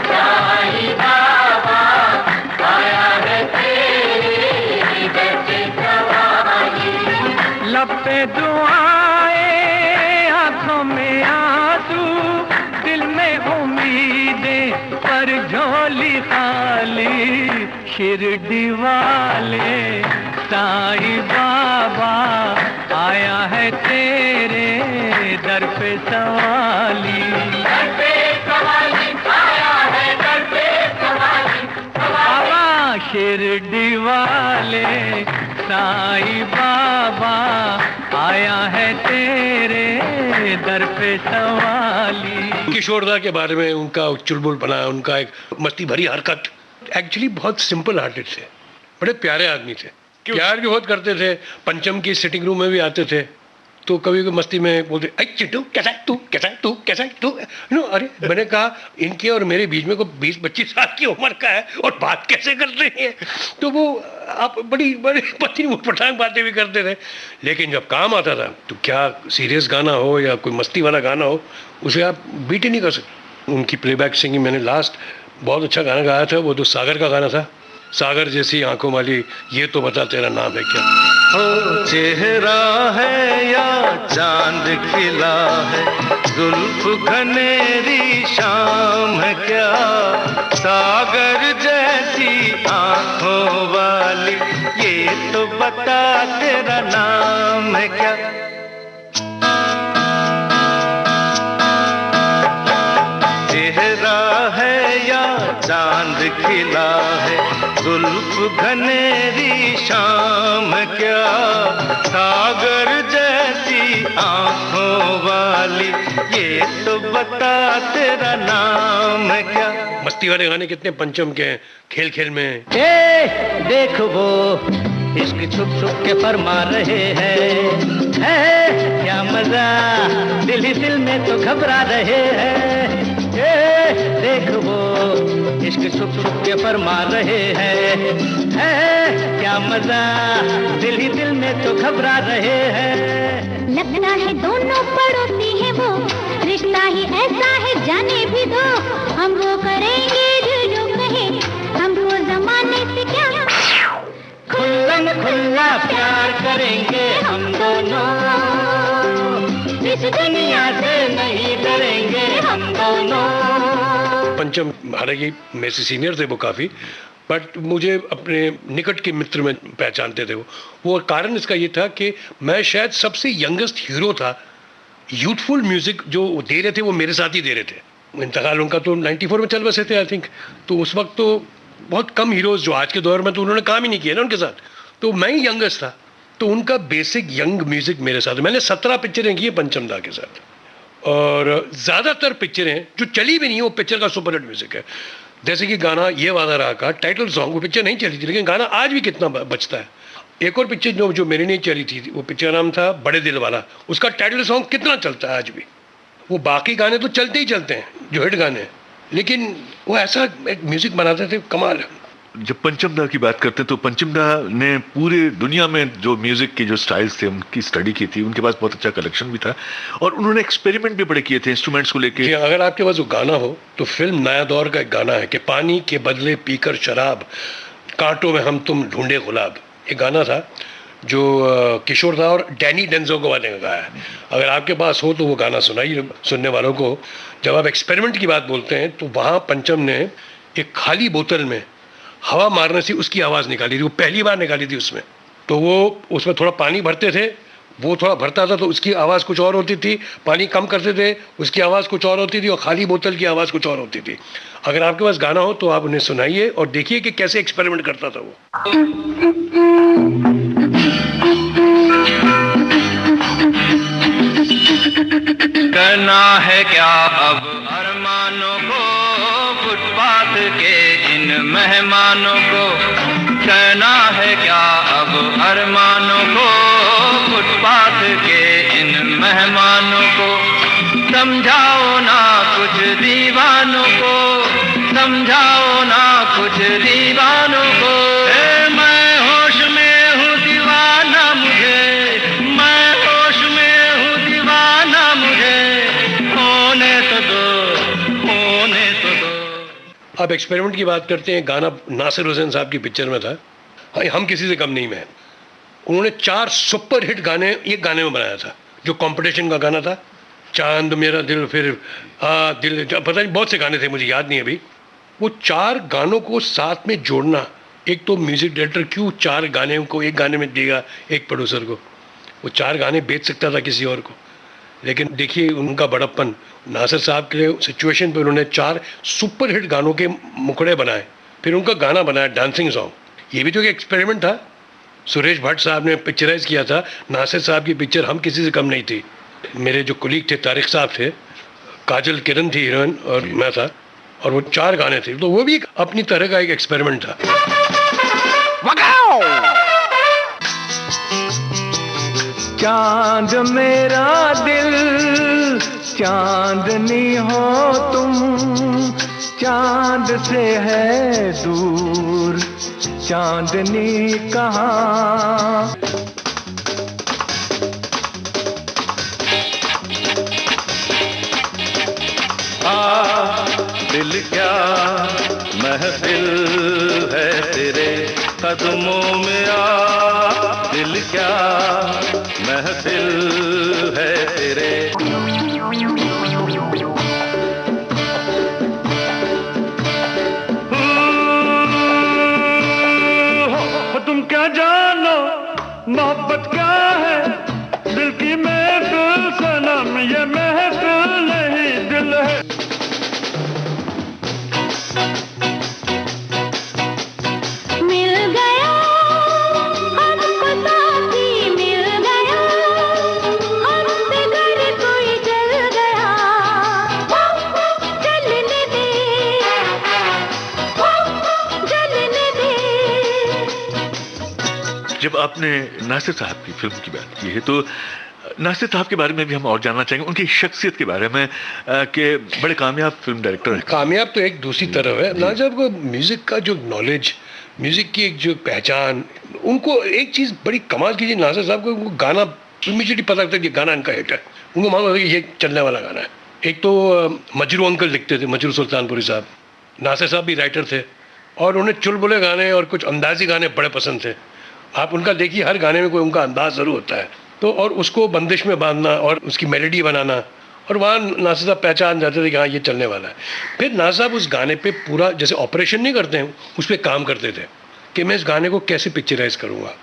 Speaker 8: साईं बाबा आया है तेरे दर पे सवाली। लब पे दुआएं, आंखों में आंसू, दिल में उम्मीदें पर झोली खाली, शिरडी वाले साईं बाबा आया है तेरे दर पे सवाली। दर पे सवाली आया है, दर पे सवाली बाबा, शिरडी वाले साईं बाबा आया है तेरे दर पे सवाली।
Speaker 3: किशोर दा के बारे में, उनका चुलबुल बना, उनका एक मस्ती भरी हरकत, एक्चुअली बहुत सिंपल हार्टेड थे, बड़े प्यारे आदमी थे, प्यार भी बहुत करते थे। पंचम की सिटिंग रूम में भी आते थे तो कभी कोई मस्ती में बोलते, अरे चिट्टू कैसा है तू, कैसा है तू, कैसा है तू, नो। अरे मैंने कहा इनके और मेरे बीच में को 20-25 साल की उम्र का है और बात कैसे कर रही है। तो वो आप बड़ी पति पठान बातें भी करते थे, लेकिन जब काम आता था तो क्या सीरियस गाना हो या कोई मस्ती वाला गाना हो, उसे आप बीट ही नहीं कर सकते। उनकी प्लेबैक सिंगिंग, मैंने लास्ट बहुत अच्छा गाना गाया था, वो तो सागर का गाना था, सागर जैसी आंखों वाली, ये तो बता तेरा नाम है क्या।
Speaker 5: ओ चेहरा है या चांद खिला है, जुल्फ घनेरी शाम है क्या, सागर जैसी आंखों वाली, ये तो बता तेरा नाम है क्या। चेहरा है या चांद खिला है, जुल्फ घनेरी शाम क्या, सागर जैसी आंखों वाली, ये तो बता तेरा नाम है क्या।
Speaker 3: मस्ती वाले गाने कितने पंचम के हैं, खेल खेल में।
Speaker 8: ए देख वो इश्क छुप छुप के फरमा रहे हैं, क्या मजा, दिल ही दिल में तो घबरा रहे हैं। देख वो इश्क छुप छुप के फरमा रहे हैं, क्या मजा, दिल ही दिल में तो घबरा रहे हैं।
Speaker 6: लगता है दोनों पड़ोसी हैं वो, रिश्ता ही ऐसा है जाने भी दो, हम वो करेंगे जो कहे, हमको जमाने से क्या,
Speaker 8: खुल्लम खुल्ला प्यार करेंगे हम दोनों, इस दुनिया से नहीं डरेंगे हम दोनों।
Speaker 3: पंचम हालांकि मेरे से सीनियर थे वो काफ़ी, बट मुझे अपने निकट के मित्र में पहचानते थे वो कारण इसका ये था कि मैं शायद सबसे यंगेस्ट हीरो था। यूथफुल म्यूज़िक जो दे रहे थे वो मेरे साथ ही दे रहे थे। इंतकाल उनका तो 94 में चल बसे थे आई थिंक, तो उस वक्त तो बहुत कम हीरोज़ जो आज के दौर में तो उन्होंने काम ही नहीं किया ना उनके साथ, तो मैं ही यंगेस्ट था, तो उनका बेसिक यंग म्यूज़िक मेरे साथ। मैंने 17 पिक्चरें की है पंचमदा के साथ, और ज़्यादातर पिक्चरें जो चली भी नहीं है वो पिक्चर का सुपरहिट म्यूज़िक है। जैसे कि गाना ये वादा रहा का टाइटल सॉन्ग, वो पिक्चर नहीं चली थी लेकिन गाना आज भी कितना बजता है। एक और पिक्चर जो मेरी नहीं चली थी, वो पिक्चर नाम था बड़े दिल वाला, उसका टाइटल सॉन्ग कितना चलता है आज भी। वो बाकी गाने तो चलते ही चलते हैं जो हिट गाने, लेकिन वो ऐसा एक म्यूज़िक बनाते थे, कमाल है।
Speaker 1: जब पंचमदा की बात करते हैं तो पंचमदा ने पूरे दुनिया में जो म्यूजिक के जो स्टाइल्स थे उनकी स्टडी की थी, उनके पास बहुत अच्छा कलेक्शन भी था और उन्होंने एक्सपेरिमेंट भी बड़े किए थे इंस्ट्रूमेंट्स को लेके।
Speaker 3: अगर आपके पास वो गाना हो तो फिल्म नया दौर का एक गाना है कि पानी के बदले पीकर शराब, कांटों में हम तुम ढूंढे गुलाब, ये गाना था जो किशोर दा और डैनी डेंजोगो वाले ने गाया है। अगर आपके पास हो तो वो गाना सुनाइए सुनने वालों को। जब आप एक्सपेरिमेंट की बात बोलते हैं तो वहाँ पंचम ने एक खाली बोतल में हवा मारने से उसकी आवाज़ निकाली थी, वो पहली बार निकाली थी उसमें। तो वो उसमें थोड़ा पानी भरते थे, वो थोड़ा भरता था तो उसकी आवाज़ कुछ और होती थी, पानी कम करते थे उसकी आवाज़ कुछ और होती थी, और खाली बोतल की आवाज़ कुछ और होती थी। अगर आपके पास गाना हो तो आप उन्हें सुनाइए और देखिए कि कैसे एक्सपेरिमेंट करता था वो।
Speaker 5: करना है क्या अब अरमानों को, फुटपाथ के इन मेहमानों को, करना है क्या अब अरमानों को, फुटपाथ के इन मेहमानों को, समझाओ ना कुछ दीवानों को, समझाओ ना कुछ दीवानों को। मैं होश में हूँ दीवाना मुझे, मैं होश में हूँ दीवाना मुझे, होने तो दो, होने तो दो।
Speaker 3: अब एक्सपेरिमेंट की बात करते हैं। गाना नासिर हुसैन साहब की पिक्चर में था, हम किसी से कम नहीं में। उन्होंने 4 सुपर हिट गाने एक गाने में बनाया था, जो कंपटीशन का गाना था, चांद मेरा दिल, फिर दिल, पता नहीं बहुत से गाने थे, मुझे याद नहीं अभी। वो 4 गानों को साथ में जोड़ना, एक तो म्यूजिक डायरेक्टर क्यों 4 गाने को एक गाने में देगा एक प्रोड्यूसर को, वो 4 गाने बेच सकता था किसी और को। लेकिन देखिए उनका बड़प्पन, नासिर साहब के लिए सिचुएशन पे उन्होंने 4 सुपर हिट गानों के मुखड़े बनाए, फिर उनका गाना बनाया डांसिंग सॉन्ग। ये भी तो एक एक्सपेरिमेंट था। सुरेश भट्ट साहब ने पिक्चराइज किया था नासिर साहब की पिक्चर, हम किसी से कम नहीं थी। मेरे जो कुलीग थे तारिक साहब थे, काजल किरण थी हीरोइन और मैं था, और वो 4 गाने थे, तो वो भी अपनी तरह का एक एक्सपेरिमेंट था।
Speaker 5: चांद मेरा दिल, चांदनी हो तुम, चांद से है दूर चांदनी कहाँ। दिल क्या महफिल है तेरे कदमों में, आ दिल क्या महफिल है तेरे। तुम क्या जानो मोहब्बत क्या है, दिल की महफिल सनम, ये महफिल नहीं दिल है।
Speaker 1: जब आपने नासिर साहब की फिल्म की बात की है तो नासिर साहब के बारे में भी हम और जानना चाहेंगे, उनकी शख्सियत के बारे में, कि बड़े कामयाब फिल्म डायरेक्टर हैं।
Speaker 3: कामयाब तो एक दूसरी तरफ है। नासिर को म्यूज़िक का जो नॉलेज, म्यूज़िक की एक जो पहचान, उनको एक चीज़ बड़ी कमाल की, नासिर साहब को उनको गाना इमीडिएटली पता लगता है कि गाना इनका हिट है, उनको मालूम होता है कि ये चलने वाला गाना है। एक तो मजरू अंकल लिखते थे, मजरू सुल्तानपुरी साहब, नासिर साहब भी राइटर थे, और उन्हें चुलबुले गाने और कुछ अंदाजी गाने बड़े पसंद थे। आप उनका देखिए, हर गाने में कोई उनका अंदाज ज़रूर होता है, तो और उसको बंदिश में बांधना और उसकी मेलोडी बनाना और वहाँ नासिर साहब पहचान जाते थे कि हाँ ये चलने वाला है। फिर नासिर साहब उस गाने पे पूरा जैसे ऑपरेशन नहीं करते हैं, उस पर काम करते थे कि मैं इस गाने को कैसे पिक्चराइज करूँगा,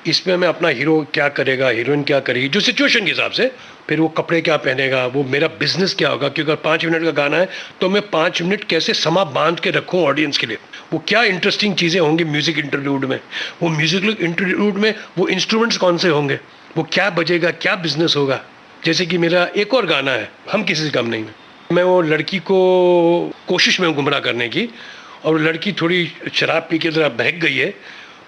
Speaker 3: इसमें मैं अपना हीरो क्या करेगा, हीरोइन क्या करेगी, जो सिचुएशन के हिसाब से, फिर वो कपड़े क्या पहनेगा, वो मेरा बिजनेस क्या होगा, क्योंकि अगर 5 मिनट का गाना है तो मैं 5 मिनट कैसे समा बांध के रखूँ ऑडियंस के लिए, वो क्या इंटरेस्टिंग चीज़ें होंगी म्यूज़िक इंटरल्यूड में, वो म्यूज़िक इंटरल्यूड में वो इंस्ट्रूमेंट्स कौन से होंगे, वो क्या बजेगा, क्या बिजनेस होगा। जैसे कि मेरा एक और गाना है हम किसी से कम नहीं में, मैं वो लड़की को कोशिश में गुमराह करने की, और लड़की थोड़ी शराब पी के ज़रा बहक गई है,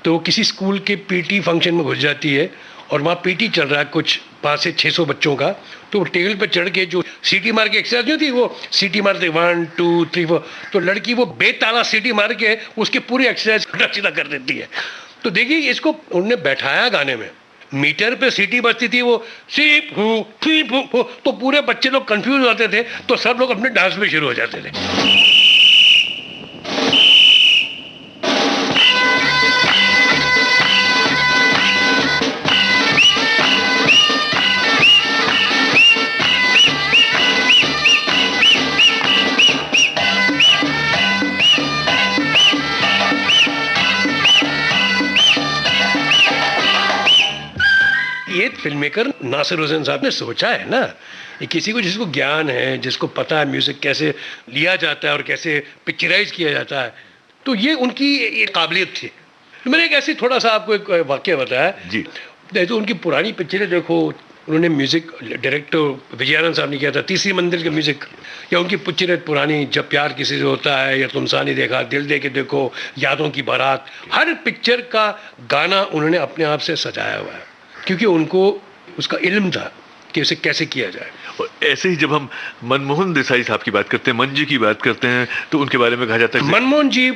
Speaker 3: तो वो किसी स्कूल के पीटी फंक्शन में घुस जाती है और वहाँ पीटी चल रहा है कुछ 500 से 600 बच्चों का, तो वो टेबल पर चढ़ के जो सीटी मार के एक्सरसाइज नहीं होती, वो सीटी मारते 1 2 3 4, तो लड़की वो बेताला सीटी मार के उसके पूरी एक्सरसाइज उल्टा सीधा कर देती है। तो देखिए इसको उन्होंने बैठाया गाने में, मीटर पे सीटी बजती थी, वो सीप हूँ, तो पूरे बच्चे लोग कंफ्यूज हो जाते थे, तो सब लोग अपने डांस में शुरू हो जाते थे। ये फिल्म मेकर नासिर हुसैन साहब ने सोचा है ना, ये किसी को जिसको ज्ञान है, जिसको पता है म्यूज़िक कैसे लिया जाता है और कैसे पिक्चराइज किया जाता है, तो ये उनकी ये काबिलियत थी। तो मैंने एक ऐसी थोड़ा सा आपको एक वाक्य बताया
Speaker 1: जी।
Speaker 3: तो उनकी पुरानी पिक्चरें देखो, उन्होंने म्यूज़िक डायरेक्टर विजयानंद साहब ने किया था तीसरी मंजिल के म्यूज़िक, या उनकी पिक्चरें पुरानी जब प्यार किसी से होता है, या तुमसा नहीं देखा, दिल दे के देखो, यादों की बारात, हर पिक्चर का गाना उन्होंने अपने आप से सजाया हुआ है, क्योंकि उनको उसका इल्म था कि उसे कैसे किया जाए।
Speaker 1: और ऐसे ही जब हम मनमोहन देसाई साहब की बात करते हैं, मन जी की बात करते हैं, तो उनके बारे में कहा जाता है
Speaker 3: मनमोहन जी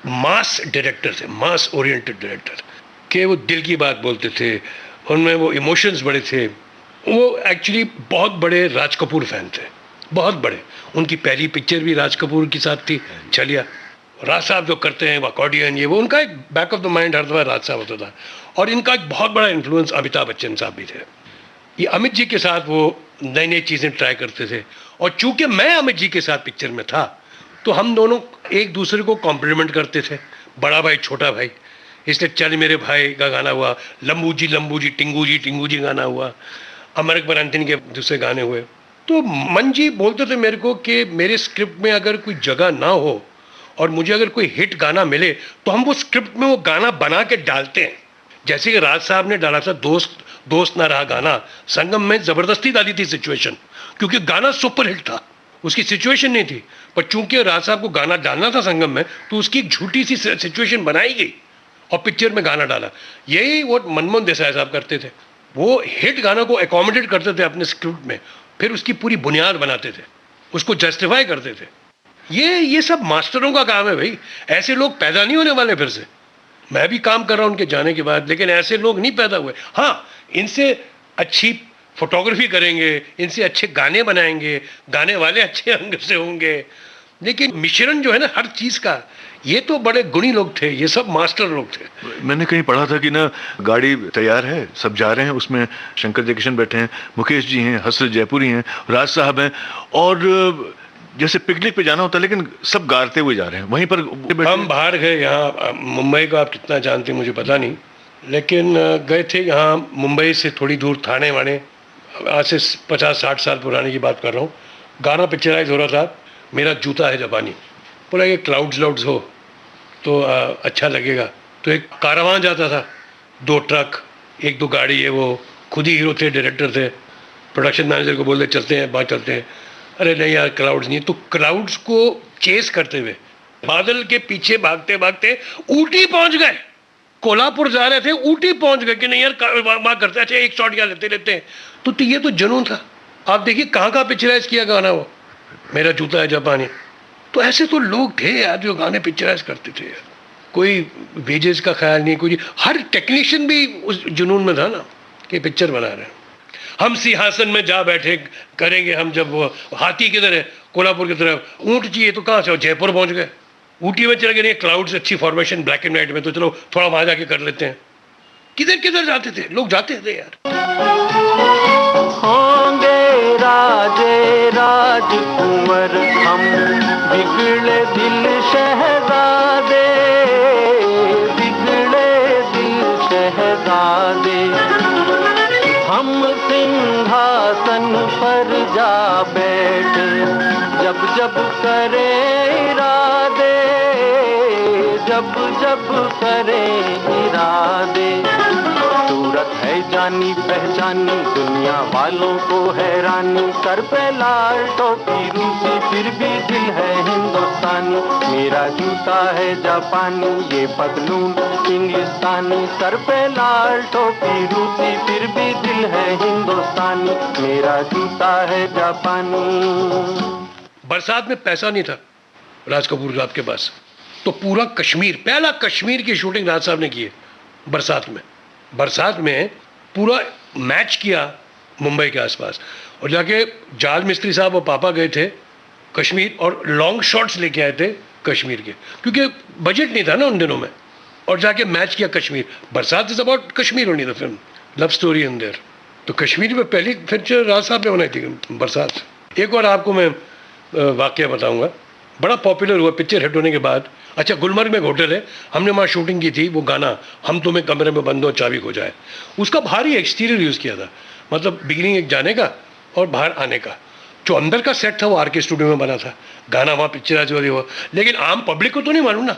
Speaker 3: मास डायरेक्टर थे, मास ओरिएंटेड डायरेक्टर, कि वो दिल की बात बोलते थे, उनमें वो इमोशंस बड़े थे। वो एक्चुअली बहुत बड़े राज कपूर फैन थे, बहुत बड़े। उनकी पहली पिक्चर भी राज कपूर के साथ थी, चलिया। राज साहब जो करते हैं अकॉर्डियन, ये वो उनका एक बैक ऑफ द माइंड हर दफा राज साहब होता था। और इनका एक बहुत बड़ा इन्फ्लुएंस अमिताभ बच्चन साहब भी थे। ये अमित जी के साथ वो नई नई चीज़ें ट्राई करते थे, और चूंकि मैं अमित जी के साथ पिक्चर में था, तो हम दोनों एक दूसरे को कॉम्प्लीमेंट करते थे, बड़ा भाई छोटा भाई। इसलिए चल मेरे भाई का गाना हुआ, लंबू जी टिंगू जी गाना हुआ, अमर अकबर एंथनी के दूसरे गाने हुए। तो मन जी बोलते थे मेरे को कि मेरे स्क्रिप्ट में अगर कोई जगह ना हो और मुझे अगर कोई हिट गाना मिले, तो हम वो स्क्रिप्ट में वो गाना बना के डालते हैं। जैसे कि राज साहब ने डाला था दोस्त ना रहा गाना, संगम में ज़बरदस्ती डाली थी सिचुएशन, क्योंकि गाना सुपर हिट था, उसकी सिचुएशन नहीं थी। पर चूंकि राज साहब को गाना डालना था संगम में, तो उसकी एक झूठी सी सिचुएशन बनाई गई और पिक्चर में गाना डाला। यही वो मनमोहन देसाई साहब करते थे, वो हिट गाना को एकोमोडेट करते थे अपने स्क्रिप्ट में, फिर उसकी पूरी बुनियाद बनाते थे, उसको जस्टिफाई करते थे। ये सब मास्टरों का काम है भाई, ऐसे लोग पैदा नहीं होने वाले फिर से। मैं भी काम कर रहा हूँ उनके जाने के बाद, लेकिन ऐसे लोग नहीं पैदा हुए। हाँ, इनसे अच्छी फोटोग्राफी करेंगे, इनसे अच्छे गाने बनाएंगे, गाने वाले अच्छे अंग से होंगे, लेकिन मिश्रण जो है ना हर चीज़ का, ये तो बड़े गुणी लोग थे, ये सब मास्टर लोग थे।
Speaker 1: मैंने कहीं पढ़ा था कि ना गाड़ी तैयार है, सब जा रहे हैं, उसमें शंकर जयकिशन बैठे हैं, मुकेश जी हैं, हसरत जयपुरी हैं, राज साहब हैं, और जैसे पिकनिक पे जाना होता है लेकिन सब गाते हुए जा रहे हैं वहीं पर।
Speaker 3: हम बाहर गए, यहाँ मुंबई को आप कितना जानते हैं मुझे पता नहीं, लेकिन गए थे यहाँ मुंबई से थोड़ी दूर थाने वाने, आज से 50-60 साल पुराने की बात कर रहा हूँ। गाना पिक्चराइज हो रहा था, मेरा जूता है जापानी, बोला ये क्लाउड्स हो तो अच्छा लगेगा। तो एक कारवां जाता था, 2 ट्रक 1-2 गाड़ी है, वो खुद ही हीरो थे, डायरेक्टर थे, प्रोडक्शन मैनेजर को बोलते चलते हैं, बात चलते हैं। अरे नहीं यार क्लाउड्स नहीं, तो क्लाउड्स को चेस करते हुए बादल के पीछे भागते भागते ऊटी पहुंच गए। कोल्हापुर जा रहे थे, ऊटी पहुंच गए कि नहीं यार वहाँ करते, अच्छा एक शॉट क्या लेते लेते हैं। तो ये तो जुनून था। आप देखिए कहाँ पिक्चराइज किया गाना, वो मेरा जूता है जापानी। तो ऐसे तो लोग थे यार जो गाने पिक्चराइज करते थे यार, कोई वेजेस का ख्याल नहीं, कोई हर टेक्नीशियन भी उस जुनून में था ना कि पिक्चर बना रहे हैं। हम सिंहासन में जा बैठे करेंगे हम, जब वो हाथी किधर है, कोल्हापुर की तरफ, ऊँट चाहिए तो कहाँ से, जयपुर पहुँच गए, ऊटी में चले गए, क्लाउड्स अच्छी फॉर्मेशन ब्लैक एंड व्हाइट में, तो चलो थोड़ा वहाँ जाके कर लेते हैं। किधर किधर जाते थे लोग, जाते थे यार।
Speaker 7: होंगे राजे राजकुंवर हम, बिगड़े दिल शहजादे, बिगड़े दिल शहजादे। हम सिंहासन पर जा बैठे, जब जब करे इरादे, जब जब करे इरादे। सूरत है जानी पहचानी, दुनिया वालों को हैरानी। सर पे लाल टोपी रूसी, फिर भी दिल है हिंदुस्तानी। मेरा जूता है जापानी, ये पतलून इंग्लिस्तानी। सर पे लाल टोपी रूसी, फिर भी दिल है हिंदुस्तानी। मेरा जूता है जापानी।
Speaker 3: बरसात में पैसा नहीं था राज कपूर साहब के पास, तो पूरा कश्मीर, पहला कश्मीर की शूटिंग राज साहब ने की है बरसात में पूरा मैच किया मुंबई के आसपास। और जाके जाल मिस्त्री साहब और पापा गए थे कश्मीर और लॉन्ग शॉट्स लेके आए थे कश्मीर के, क्योंकि बजट नहीं था ना उन दिनों में। और जाके मैच किया कश्मीर। बरसात is about Kashmir only the film, love story in their. तो कश्मीर में पहली पिक्चर राज साहब ने बनाई थी बरसात। एक और आपको मैं वाकया बताऊंगा, बड़ा पॉपुलर हुआ पिक्चर हिट होने के बाद। अच्छा, गुलमर्ग में एक होटल है, हमने वहाँ शूटिंग की थी। वो गाना हम तुम्हें कमरे में बंद हो चाबी खो जाए, उसका भारी एक्सटीरियर यूज़ किया था, मतलब बिगिनिंग एक जाने का और बाहर आने का। जो अंदर का सेट था वो आरके स्टूडियो में बना था, गाना वहाँ पिक्चराइज हुआ। लेकिन आम पब्लिक को तो नहीं मालूम ना।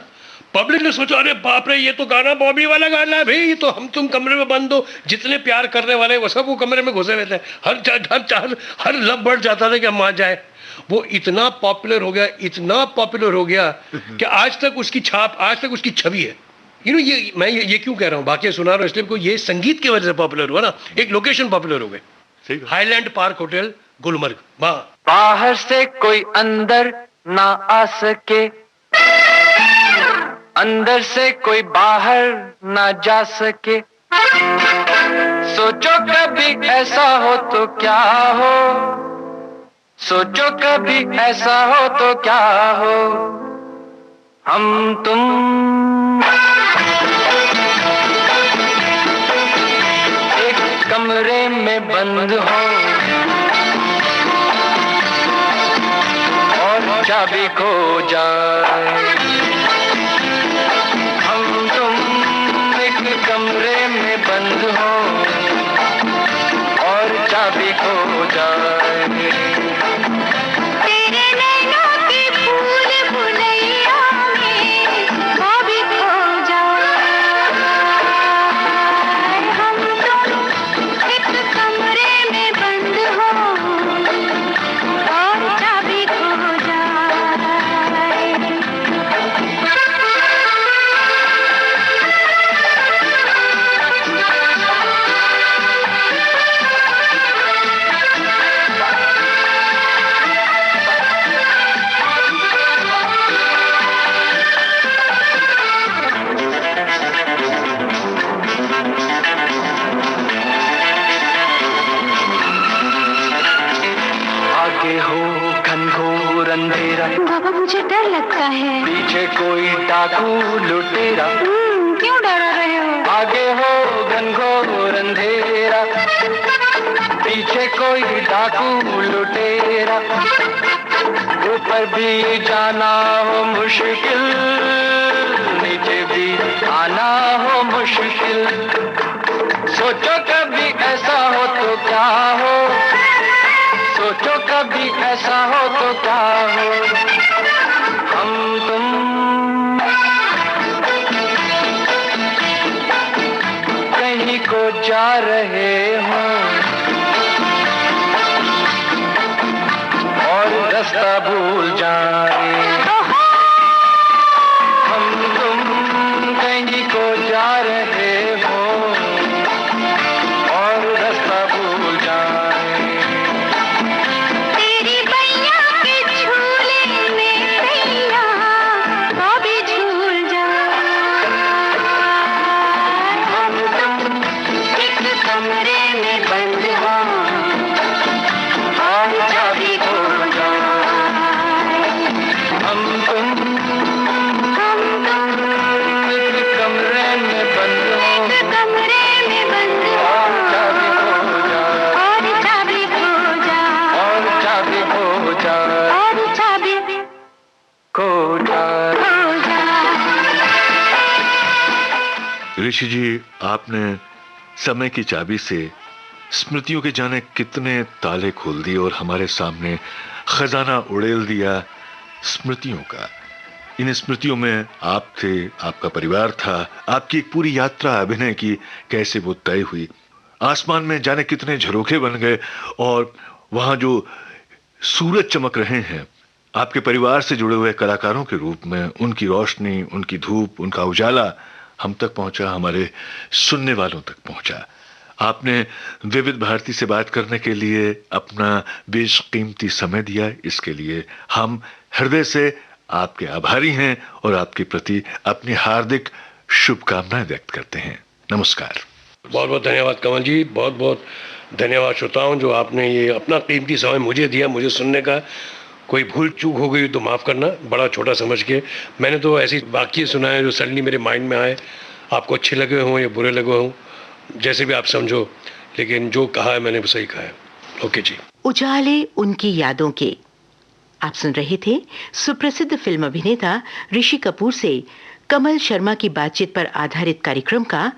Speaker 3: पब्लिक ने सोचा अरे बाप रे, ये तो गाना बॉबी वाला गाना है भाई, ये तो हम तुम कमरे में बंद हो। जितने प्यार करने वाले वो सब वो कमरे में घुसे रहते हैं। हर लब बढ़ जाता था कि हम वहाँ जाए। वो इतना पॉपुलर हो गया कि आज तक उसकी छाप, आज तक उसकी छवि है। ये मैं ये क्यों कह रहा हूँ, बाकी सुना रहा हूँ इसलिए, ये संगीत की वजह से पॉपुलर हुआ ना। एक लोकेशन पॉपुलर हो गए, हाईलैंड पार्क होटल गुलमर्ग। वाह,
Speaker 7: बाहर से कोई अंदर ना आ सके, अंदर से कोई बाहर ना जा सके। सोचो कभी ऐसा हो तो क्या हो, सोचो कभी ऐसा हो तो क्या हो। हम तुम एक कमरे में बंद हो और चाबी खो जाए। हम तुम एक कमरे में बंद हो और चाबी खो जाए।
Speaker 6: बाबा मुझे डर लगता है।
Speaker 7: पीछे कोई डाकू लुटेरा।
Speaker 6: क्यों डरा रहे हो?
Speaker 7: आगे हो घनघोर अंधेरा, पीछे कोई डाकू लुटेरा। ऊपर भी जाना हो मुश्किल, नीचे भी आना हो मुश्किल। सोचो कभी ऐसा हो तो क्या हो, सोचो कभी ऐसा हो तो क्या हो। हम तुम कहीं को जा रहे हो और रास्ता भूल जाए। हम तुम कहीं को जा रहे हो और रास्ता भूल जाए।
Speaker 1: ऋषि जी, आपने समय की चाबी से स्मृतियों के जाने कितने ताले खोल दिए और हमारे सामने खजाना उड़ेल दिया स्मृतियों का। इन स्मृतियों में आप थे, आपका परिवार था, आपकी एक पूरी यात्रा अभिनय की कैसे वो तय हुई। आसमान में जाने कितने झरोखे बन गए और वहां जो सूरज चमक रहे हैं आपके परिवार से जुड़े हुए कलाकारों के रूप में, उनकी रोशनी, उनकी धूप, उनका उजाला हम तक पहुंचा, हमारे सुनने वालों तक पहुंचा। आपने विविध भारती से बात करने के लिए अपना बेशकीमती समय दिया, इसके लिए हम हृदय से आपके आभारी हैं और आपके प्रति अपनी हार्दिक शुभकामनाएं व्यक्त करते हैं। नमस्कार।
Speaker 3: बहुत बहुत धन्यवाद कमल जी, बहुत बहुत धन्यवाद श्रोताओं जो आपने ये अपना कीमती समय मुझे दिया, मुझे सुनने का। कोई भूल चूक हो गई तो माफ़ करना, बड़ा छोटा समझ के। मैंने तो ऐसी वाक्य सुना है जो सडनली मेरे माइंड में आए, आपको अच्छे लगे हों या बुरे लगे हों, जैसे भी आप समझो, लेकिन जो कहा है मैंने वो सही कहा है। ओके जी।
Speaker 2: उजाले उनकी यादों के। आप सुन रहे थे सुप्रसिद्ध फिल्म अभिनेता ऋषि कपूर से कमल शर्मा की बातचीत पर आधारित कार्यक्रम का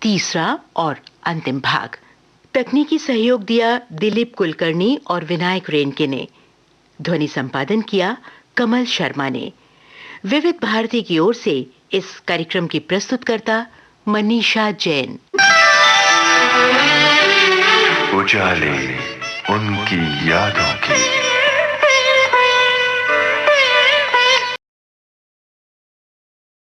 Speaker 2: तीसरा और अंतिम भाग। तकनीकी सहयोग दिया दिलीप कुलकर्णी और विनायक रेणके ने। ध्वनि संपादन किया कमल शर्मा ने। विविध भारती की ओर से इस कार्यक्रम की प्रस्तुतकर्ता मनीषा जैन।
Speaker 1: उजाले उनकी यादों की।